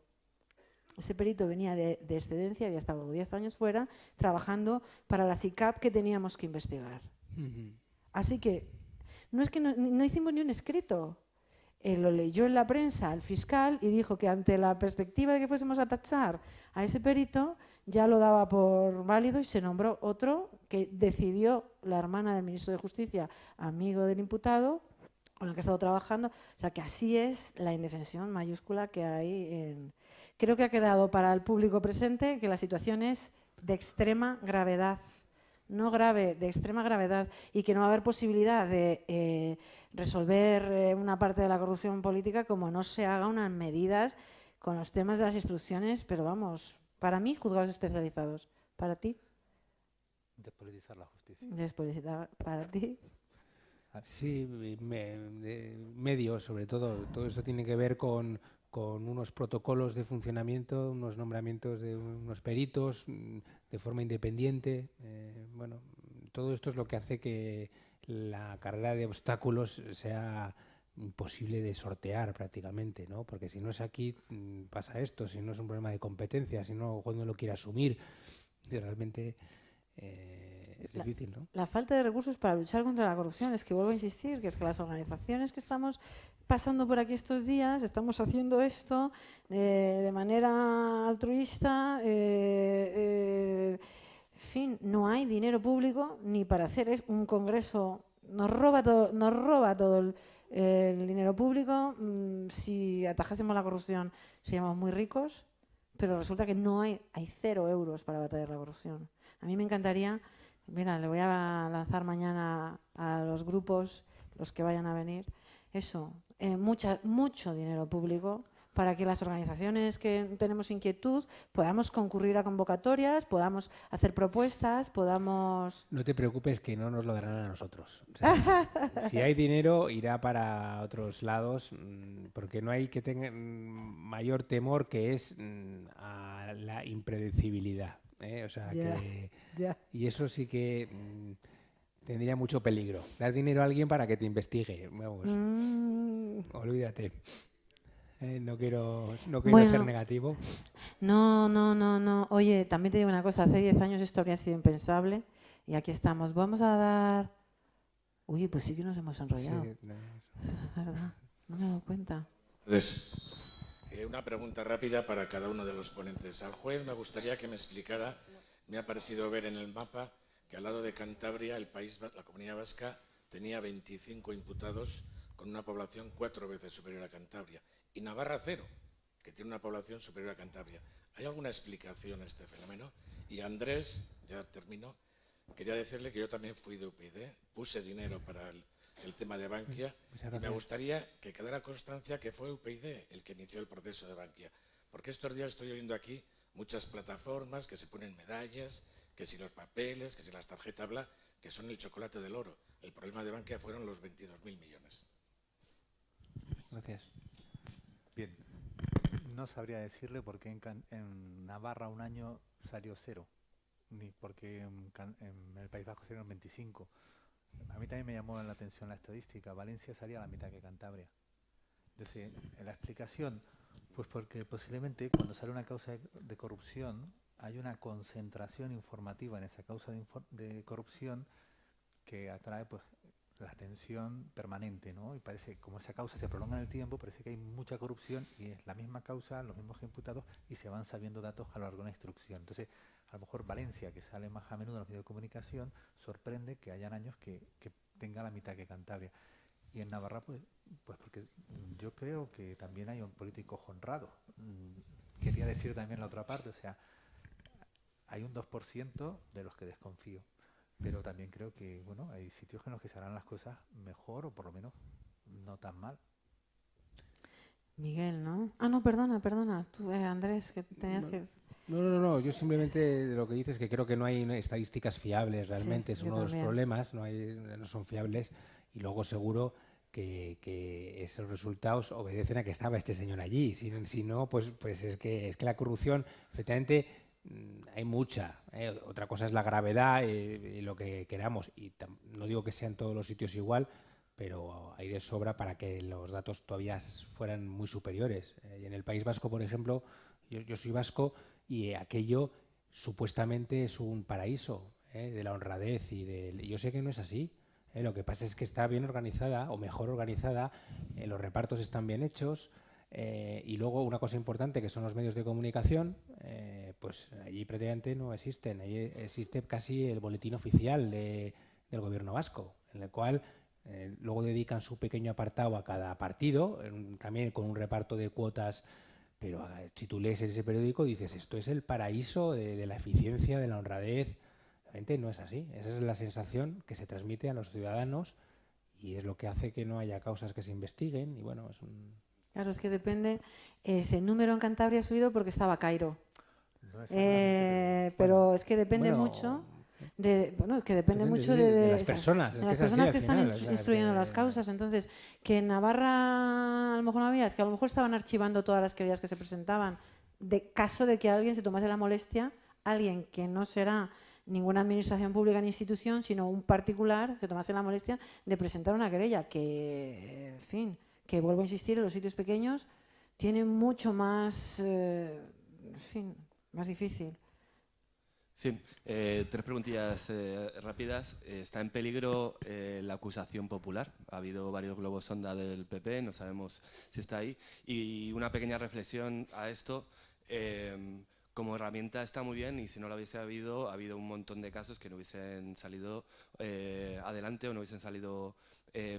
Ese perito venía de excedencia, había estado 10 años fuera, trabajando para la SICAP que teníamos que investigar. Así que, no es que no hicimos ni un escrito. Lo leyó en la prensa el fiscal y dijo que ante la perspectiva de que fuésemos a tachar a ese perito, ya lo daba por válido y se nombró otro que decidió la hermana del ministro de Justicia, amigo del imputado, con el que he estado trabajando. O sea, que así es la indefensión mayúscula que hay. Creo que ha quedado para el público presente que la situación es de extrema gravedad. No grave, de extrema gravedad, y que no va a haber posibilidad de resolver una parte de la corrupción política como no se haga unas medidas con los temas de las instrucciones, pero vamos, para mí, juzgados especializados. ¿Para ti? Despolitizar la justicia. Despolitizar, ¿para ti? Sí, medios sobre todo. Todo esto tiene que ver con unos protocolos de funcionamiento, unos nombramientos de unos peritos de forma independiente. Bueno, todo esto es lo que hace que la carrera de obstáculos sea imposible de sortear prácticamente, ¿no? Porque si no es aquí, pasa esto, si no es un problema de competencia, si no, cuando lo quiere asumir, realmente es difícil, ¿no? La falta de recursos para luchar contra la corrupción, es que vuelvo a insistir, que es que las organizaciones que estamos pasando por aquí estos días, estamos haciendo esto de manera altruista, en fin, no hay dinero público ni para hacer un congreso nos roba todo el dinero público. Si atajásemos la corrupción seríamos muy ricos, pero resulta que no hay 0 euros para batallar la corrupción. A mí me encantaría, mira, le voy a lanzar mañana a los grupos, los que vayan a venir, eso, mucho dinero público para que las organizaciones que tenemos inquietud podamos concurrir a convocatorias, podamos hacer propuestas, podamos... No te preocupes que no nos lo darán a nosotros. O sea, si hay dinero irá para otros lados, porque no hay que tener mayor temor que es a la impredecibilidad. O sea, y eso sí que tendría mucho peligro. Dar dinero a alguien para que te investigue. Vamos, olvídate. No quiero ser negativo. No. Oye, también te digo una cosa. Hace 10 años esto habría sido impensable y aquí estamos. Vamos a dar... Uy, pues sí que nos hemos enrollado. Sí, es verdad, no me he dado cuenta. Una pregunta rápida para cada uno de los ponentes. Al juez me gustaría que me explicara, me ha parecido ver en el mapa que al lado de Cantabria, la Comunidad Vasca, tenía 25 imputados con una población 4 veces superior a Cantabria. Y Navarra 0, que tiene una población superior a Cantabria. ¿Hay alguna explicación a este fenómeno? Y Andrés, ya termino, quería decirle que yo también fui de UPyD, puse dinero para el tema de Bankia y me gustaría que quedara constancia que fue UPyD el que inició el proceso de Bankia. Porque estos días estoy oyendo aquí muchas plataformas que se ponen medallas, que si los papeles, que si las tarjetas bla, que son el chocolate del oro. El problema de Bankia fueron los 22.000 millones. Gracias. Bien, no sabría decirle por qué en Navarra un año salió 0, ni porque en el País Vasco salieron 25. A mí también me llamó la atención la estadística. Valencia salía a la mitad que Cantabria. Entonces, la explicación, pues porque posiblemente cuando sale una causa de corrupción hay una concentración informativa en esa causa de corrupción que atrae pues la atención permanente, ¿no? Y parece, como esa causa se prolonga en el tiempo, parece que hay mucha corrupción y es la misma causa, los mismos imputados y se van sabiendo datos a lo largo de la instrucción. Entonces, a lo mejor Valencia, que sale más a menudo en los medios de comunicación, sorprende que hayan años que tenga la mitad que Cantabria. Y en Navarra, pues porque yo creo que también hay un político honrado. Quería decir también la otra parte, o sea, hay un 2% de los que desconfío. Pero también creo que, bueno, hay sitios en los que se harán las cosas mejor o por lo menos no tan mal. Miguel, ¿no? Ah, no, perdona. Tú, Andrés, que tenías que... No. Yo simplemente lo que dices es que creo que no hay estadísticas fiables realmente. Sí, es uno de los problemas, no son fiables. Y luego seguro que esos resultados obedecen a que estaba este señor allí. Si no, pues es que la corrupción, efectivamente... hay mucha. Otra cosa es la gravedad y lo que queramos. Y no digo que sean todos los sitios igual, pero hay de sobra para que los datos todavía fueran muy superiores. Y en el País Vasco, por ejemplo, yo soy vasco y aquello supuestamente es un paraíso de la honradez y yo sé que no es así. Lo que pasa es que está bien organizada o mejor organizada, los repartos están bien hechos. Y luego una cosa importante que son los medios de comunicación, pues allí prácticamente no existen. Allí existe casi el boletín oficial del gobierno vasco, en el cual luego dedican su pequeño apartado a cada partido, también con un reparto de cuotas. Pero si tú lees ese periódico dices, esto es el paraíso de la eficiencia, de la honradez. Realmente no es así. Esa es la sensación que se transmite a los ciudadanos y es lo que hace que no haya causas que se investiguen. Y bueno, es un... Claro, es que depende, ese número en Cantabria ha subido porque estaba Cairo. No es pero es que depende mucho de, es que depende mucho de las personas, de las personas que están instruyendo las causas. Entonces, que en Navarra a lo mejor no había, es que a lo mejor estaban archivando todas las querellas que se presentaban, de caso de que alguien se tomase la molestia, alguien que no será ninguna administración pública ni institución, sino un particular, se tomase la molestia de presentar una querella, que, en fin, que vuelvo a insistir, en los sitios pequeños tiene mucho más, en fin, más difícil. Sí, 3 preguntillas rápidas. ¿Está en peligro la acusación popular? Ha habido varios globos sonda del PP, no sabemos si está ahí. Y una pequeña reflexión a esto. como herramienta está muy bien, y si no lo hubiese habido, ha habido un montón de casos que no hubiesen salido adelante o no hubiesen salido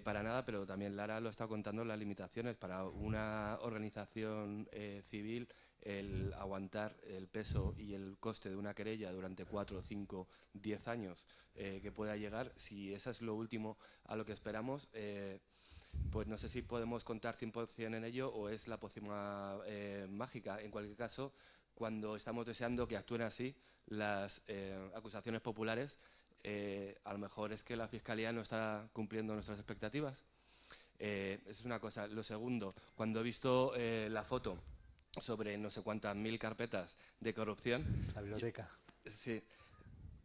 para nada, pero también Lara lo está contando, las limitaciones para una organización civil, el aguantar el peso y el coste de una querella durante 4, 5, 10 años que pueda llegar. Si eso es lo último a lo que esperamos, pues no sé si podemos contar 100% en ello o es la pócima mágica. En cualquier caso, cuando estamos deseando que actúen así las acusaciones populares, a lo mejor es que la Fiscalía no está cumpliendo nuestras expectativas. Esa es una cosa. Lo segundo, cuando he visto la foto sobre no sé cuántas mil carpetas de corrupción... La biblioteca. Sí,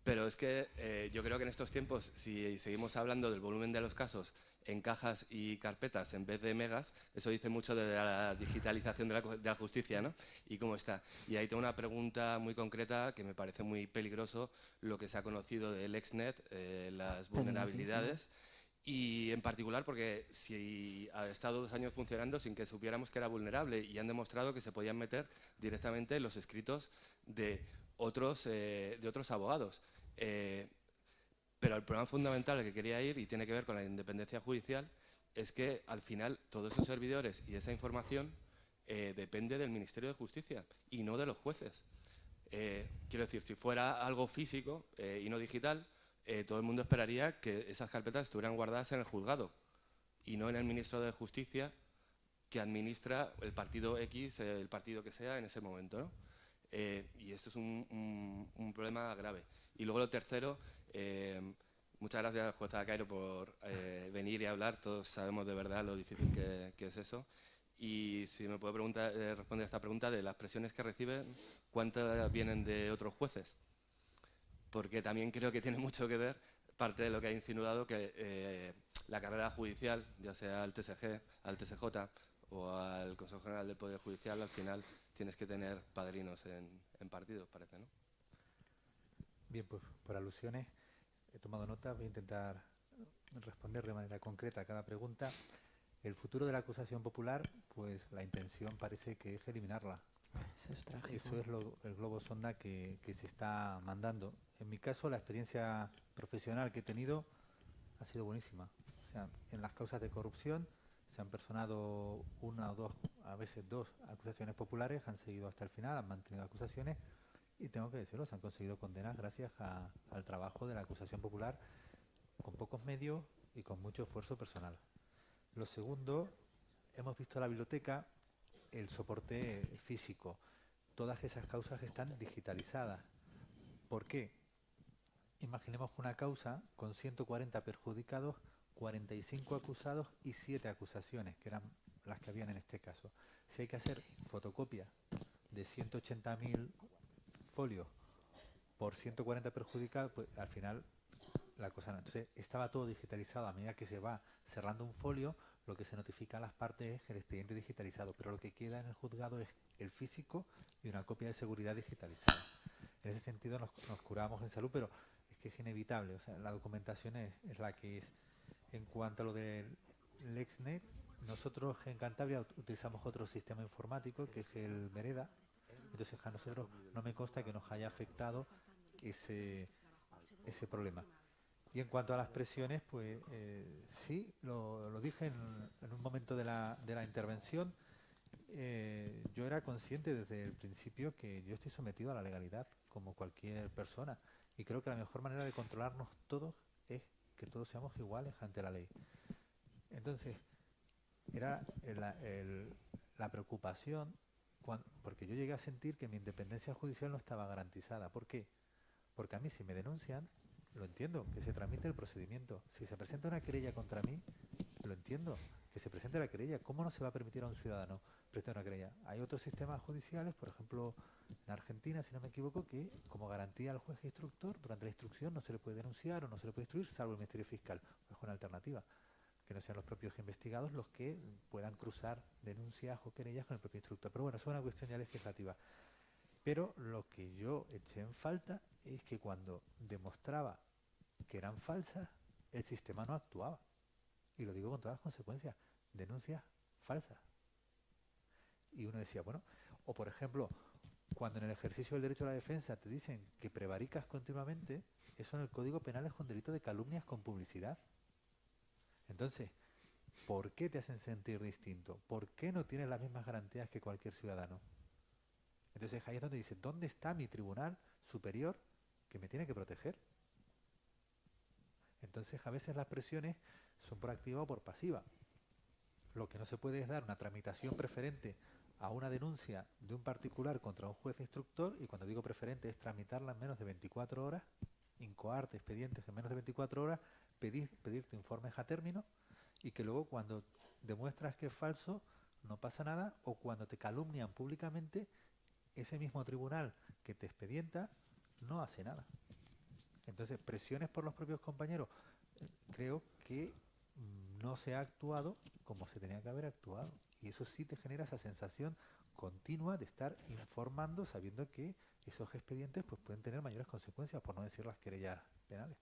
pero es que yo creo que en estos tiempos, si seguimos hablando del volumen de los casos en cajas y carpetas en vez de megas, eso dice mucho de la digitalización de la justicia, ¿no? Y cómo está. Y ahí tengo una pregunta muy concreta que me parece muy peligroso, lo que se ha conocido del LexNet, las vulnerabilidades. Y en particular porque si ha estado 2 años funcionando sin que supiéramos que era vulnerable, y han demostrado que se podían meter directamente en los escritos de otros abogados. Pero el problema fundamental al que quería ir, y tiene que ver con la independencia judicial, es que al final todos esos servidores y esa información depende del Ministerio de Justicia y no de los jueces. Quiero decir, si fuera algo físico y no digital, todo el mundo esperaría que esas carpetas estuvieran guardadas en el juzgado y no en el Ministro de Justicia, que administra el partido X, el partido que sea en ese momento, ¿no? Y esto es un problema grave. Y luego lo tercero, muchas gracias, jueza Cairo, por venir y hablar. Todos sabemos de verdad lo difícil que es eso. Y si me puede responder a esta pregunta de las presiones que reciben, ¿cuántas vienen de otros jueces? Porque también creo que tiene mucho que ver, parte de lo que ha insinuado, que la carrera judicial, ya sea al TSG, al TSJ o al Consejo General del Poder Judicial, al final tienes que tener padrinos en partidos, parece, ¿no? Bien, pues por alusiones he tomado nota, voy a intentar responder de manera concreta a cada pregunta. El futuro de la acusación popular, pues la intención parece que es eliminarla. Eso es trágico. Eso es el globo sonda que se está mandando. En mi caso, la experiencia profesional que he tenido ha sido buenísima. O sea, en las causas de corrupción se han personado 1 o 2, a veces 2 acusaciones populares, han seguido hasta el final, han mantenido acusaciones y tengo que decirlo, se han conseguido condenas gracias al trabajo de la acusación popular con pocos medios y con mucho esfuerzo personal. Lo segundo, hemos visto la biblioteca, el soporte físico. Todas esas causas están digitalizadas. ¿Por qué? Imaginemos una causa con 140 perjudicados, 45 acusados y 7 acusaciones, que eran las que habían en este caso. Si hay que hacer fotocopia de 180.000 folios por 140 perjudicados, pues al final la cosa no. Entonces estaba todo digitalizado. A medida que se va cerrando un folio, lo que se notifica a las partes es el expediente digitalizado, pero lo que queda en el juzgado es el físico y una copia de seguridad digitalizada. En ese sentido nos curamos en salud, pero es que es inevitable. O sea, la documentación es la que es. En cuanto a lo del LexNet, nosotros en Cantabria utilizamos otro sistema informático que es el Mereda. Entonces a nosotros no me consta que nos haya afectado ese problema. Y en cuanto a las presiones, pues sí, lo dije en un momento de la intervención. Yo era consciente desde el principio que yo estoy sometido a la legalidad, como cualquier persona. Y creo que la mejor manera de controlarnos todos es que todos seamos iguales ante la ley. Entonces, era la preocupación, porque yo llegué a sentir que mi independencia judicial no estaba garantizada. ¿Por qué? Porque a mí, si me denuncian, lo entiendo, que se tramite el procedimiento. Si se presenta una querella contra mí, lo entiendo, que se presente la querella. ¿Cómo no se va a permitir a un ciudadano presentar una querella? Hay otros sistemas judiciales, por ejemplo, en Argentina, si no me equivoco, que como garantía al juez instructor, durante la instrucción no se le puede denunciar o no se le puede instruir, salvo el Ministerio Fiscal. Es una alternativa, que no sean los propios investigados los que puedan cruzar denuncias o querellas con el propio instructor. Pero bueno, eso es una cuestión ya legislativa. Pero lo que yo eché en falta es que cuando demostraba que eran falsas, el sistema no actuaba. Y lo digo con todas las consecuencias. Denuncias falsas. Y uno decía, bueno, o por ejemplo, cuando en el ejercicio del derecho a la defensa te dicen que prevaricas continuamente, eso en el Código Penal es un delito de calumnias con publicidad. Entonces, ¿por qué te hacen sentir distinto? ¿Por qué no tienes las mismas garantías que cualquier ciudadano? Entonces ahí es donde dice, ¿dónde está mi tribunal superior que me tiene que proteger? Entonces a veces las presiones son por activa o por pasiva. Lo que no se puede es dar una tramitación preferente a una denuncia de un particular contra un juez instructor, y cuando digo preferente es tramitarla en menos de 24 horas, incoarte expedientes en menos de 24 horas, pedirte informes a término, y que luego cuando demuestras que es falso no pasa nada, o cuando te calumnian públicamente, ese mismo tribunal que te expedienta no hace nada. Entonces, presiones por los propios compañeros, creo que no se ha actuado como se tenía que haber actuado. Y eso sí te genera esa sensación continua de estar informando, sabiendo que esos expedientes pues pueden tener mayores consecuencias, por no decir las querellas penales.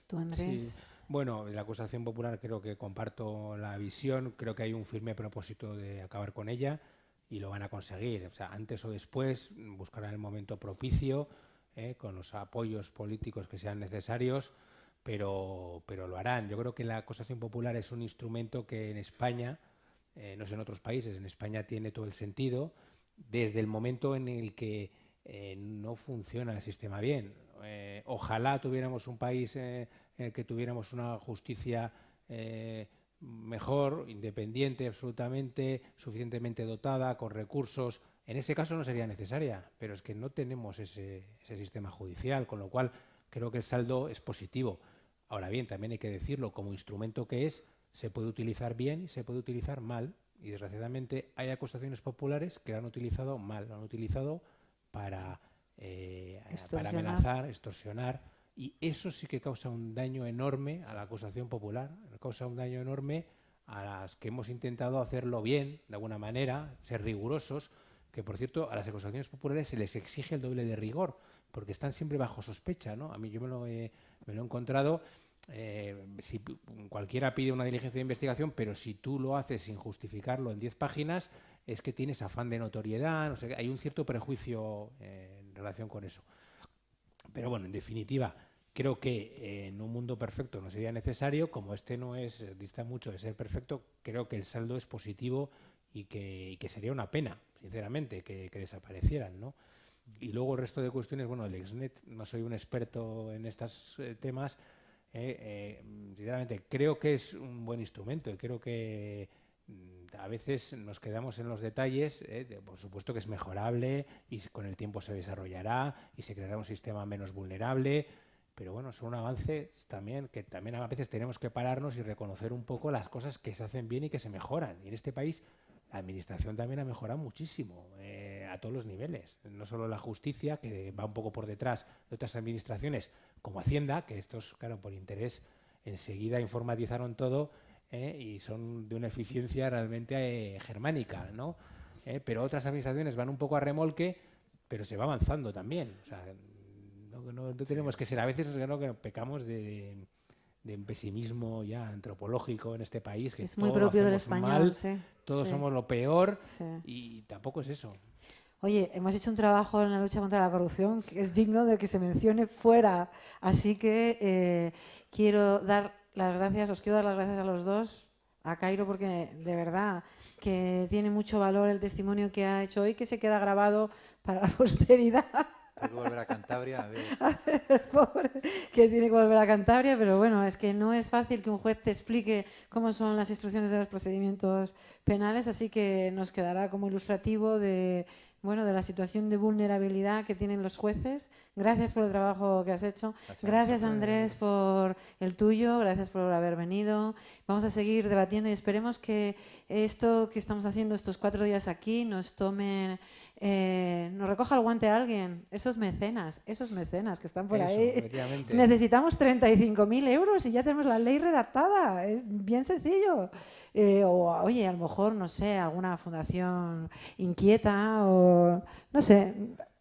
¿Tú, Andrés? Sí. Bueno, la acusación popular creo que comparto la visión, creo que hay un firme propósito de acabar con ella y lo van a conseguir. O sea, antes o después buscarán el momento propicio, con los apoyos políticos que sean necesarios, pero lo harán. Yo creo que la acusación popular es un instrumento que en España, no sé en otros países, en España tiene todo el sentido desde el momento en el que no funciona el sistema bien. Ojalá tuviéramos un país en el que tuviéramos una justicia mejor, independiente absolutamente, suficientemente dotada, con recursos. En ese caso no sería necesaria, pero es que no tenemos ese sistema judicial, con lo cual creo que el saldo es positivo. Ahora bien, también hay que decirlo, como instrumento que es, se puede utilizar bien y se puede utilizar mal. Y desgraciadamente hay acusaciones populares que lo han utilizado mal, lo han utilizado para amenazar, extorsionar. Y eso sí que causa un daño enorme a la acusación popular, causa un daño enorme a las que hemos intentado hacerlo bien, de alguna manera, ser rigurosos, que por cierto a las acusaciones populares se les exige el doble de rigor, porque están siempre bajo sospecha, ¿no? A mí yo me lo he encontrado, si cualquiera pide una diligencia de investigación, pero si tú lo haces sin justificarlo en 10 páginas, es que tienes afán de notoriedad, no sé, hay un cierto prejuicio en relación con eso. Pero bueno, en definitiva, creo que en un mundo perfecto no sería necesario, como este no es, dista mucho de ser perfecto, creo que el saldo es positivo y que sería una pena, sinceramente, que desaparecieran, ¿no? Y luego el resto de cuestiones, bueno, el Exnet, no soy un experto en estos temas, sinceramente creo que es un buen instrumento y creo que a veces nos quedamos en los detalles, por supuesto que es mejorable y con el tiempo se desarrollará y se creará un sistema menos vulnerable, pero bueno, son avances también que también a veces tenemos que pararnos y reconocer un poco las cosas que se hacen bien y que se mejoran. Y en este país la administración también ha mejorado muchísimo a todos los niveles, no solo la justicia, que va un poco por detrás de otras administraciones como Hacienda, que estos, claro, por interés enseguida informatizaron todo, y son de una eficiencia realmente germánica, ¿no? Pero otras administraciones van un poco a remolque, pero se va avanzando también. O sea, no tenemos que ser, a veces creo que pecamos de un pesimismo ya antropológico en este país, que es muy propio del español, mal, sí, todos sí. somos lo peor, Sí. y tampoco es eso. Oye, hemos hecho un trabajo en la lucha contra la corrupción que es digno de que se mencione fuera. Así que quiero dar las gracias, os quiero dar las gracias a los dos, a Cairo, porque de verdad que tiene mucho valor el testimonio que ha hecho hoy, que se queda grabado para la posteridad. Tengo que volver a Cantabria, a ver. Pobre, que tiene que volver a Cantabria, pero bueno, es que no es fácil que un juez te explique cómo son las instrucciones de los procedimientos penales, así que nos quedará como ilustrativo de la situación de vulnerabilidad que tienen los jueces. Gracias por el trabajo que has hecho. Gracias, Andrés, por el tuyo. Gracias por haber venido. Vamos a seguir debatiendo y esperemos que esto que estamos haciendo estos 4 días aquí nos tomen... nos recoja el guante a alguien, esos mecenas que están por ahí. Necesitamos 35.000 euros y ya tenemos la ley redactada, es bien sencillo. Oye, a lo mejor, no sé, alguna fundación inquieta o, no sé,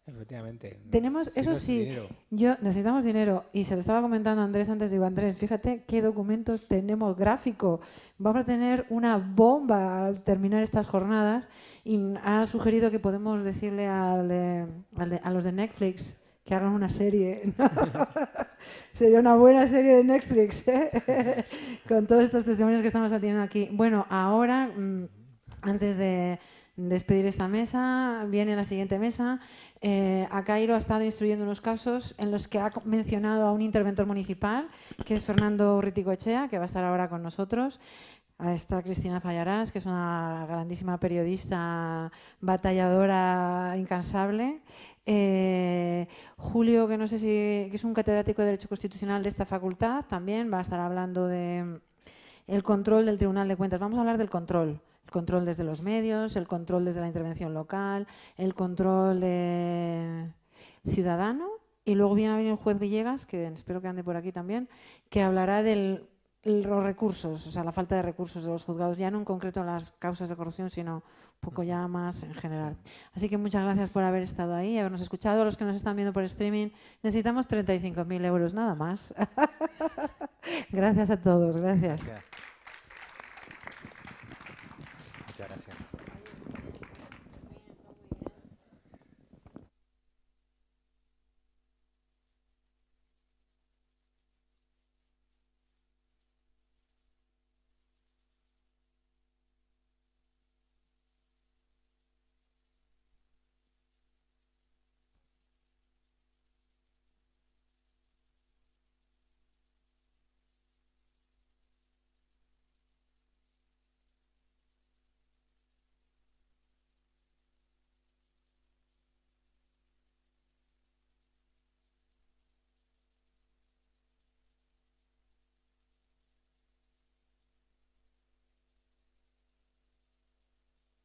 Efectivamente. Tenemos, Si eso no es sí, dinero. necesitamos dinero y se lo estaba comentando a Andrés antes, digo, Andrés, fíjate qué documentos tenemos gráfico. Vamos a tener una bomba al terminar estas jornadas y ha sugerido que podemos decirle a los de Netflix que hagan una serie. Sería una buena serie de Netflix, ¿eh? Con todos estos testimonios que estamos teniendo aquí. Bueno, ahora, antes de despedir esta mesa, viene la siguiente mesa. Akairo ha estado instruyendo unos casos en los que ha mencionado a un interventor municipal, que es Fernando Urriticoechea, que va a estar ahora con nosotros. Está Cristina Fallarás, que es una grandísima periodista, batalladora incansable. Julio, que no sé si que es un catedrático de Derecho Constitucional de esta facultad, también va a estar hablando de el control del Tribunal de Cuentas. Vamos a hablar del control. El control desde los medios, el control desde la intervención local, el control ciudadano. Y luego viene a venir el juez Villegas, que espero que ande por aquí también, que hablará de los recursos, o sea, la falta de recursos de los juzgados, ya no en concreto en las causas de corrupción, sino un poco ya más en general. Así que muchas gracias por haber estado ahí, habernos escuchado. A los que nos están viendo por streaming, necesitamos 35.000 euros, nada más. Gracias a todos, gracias.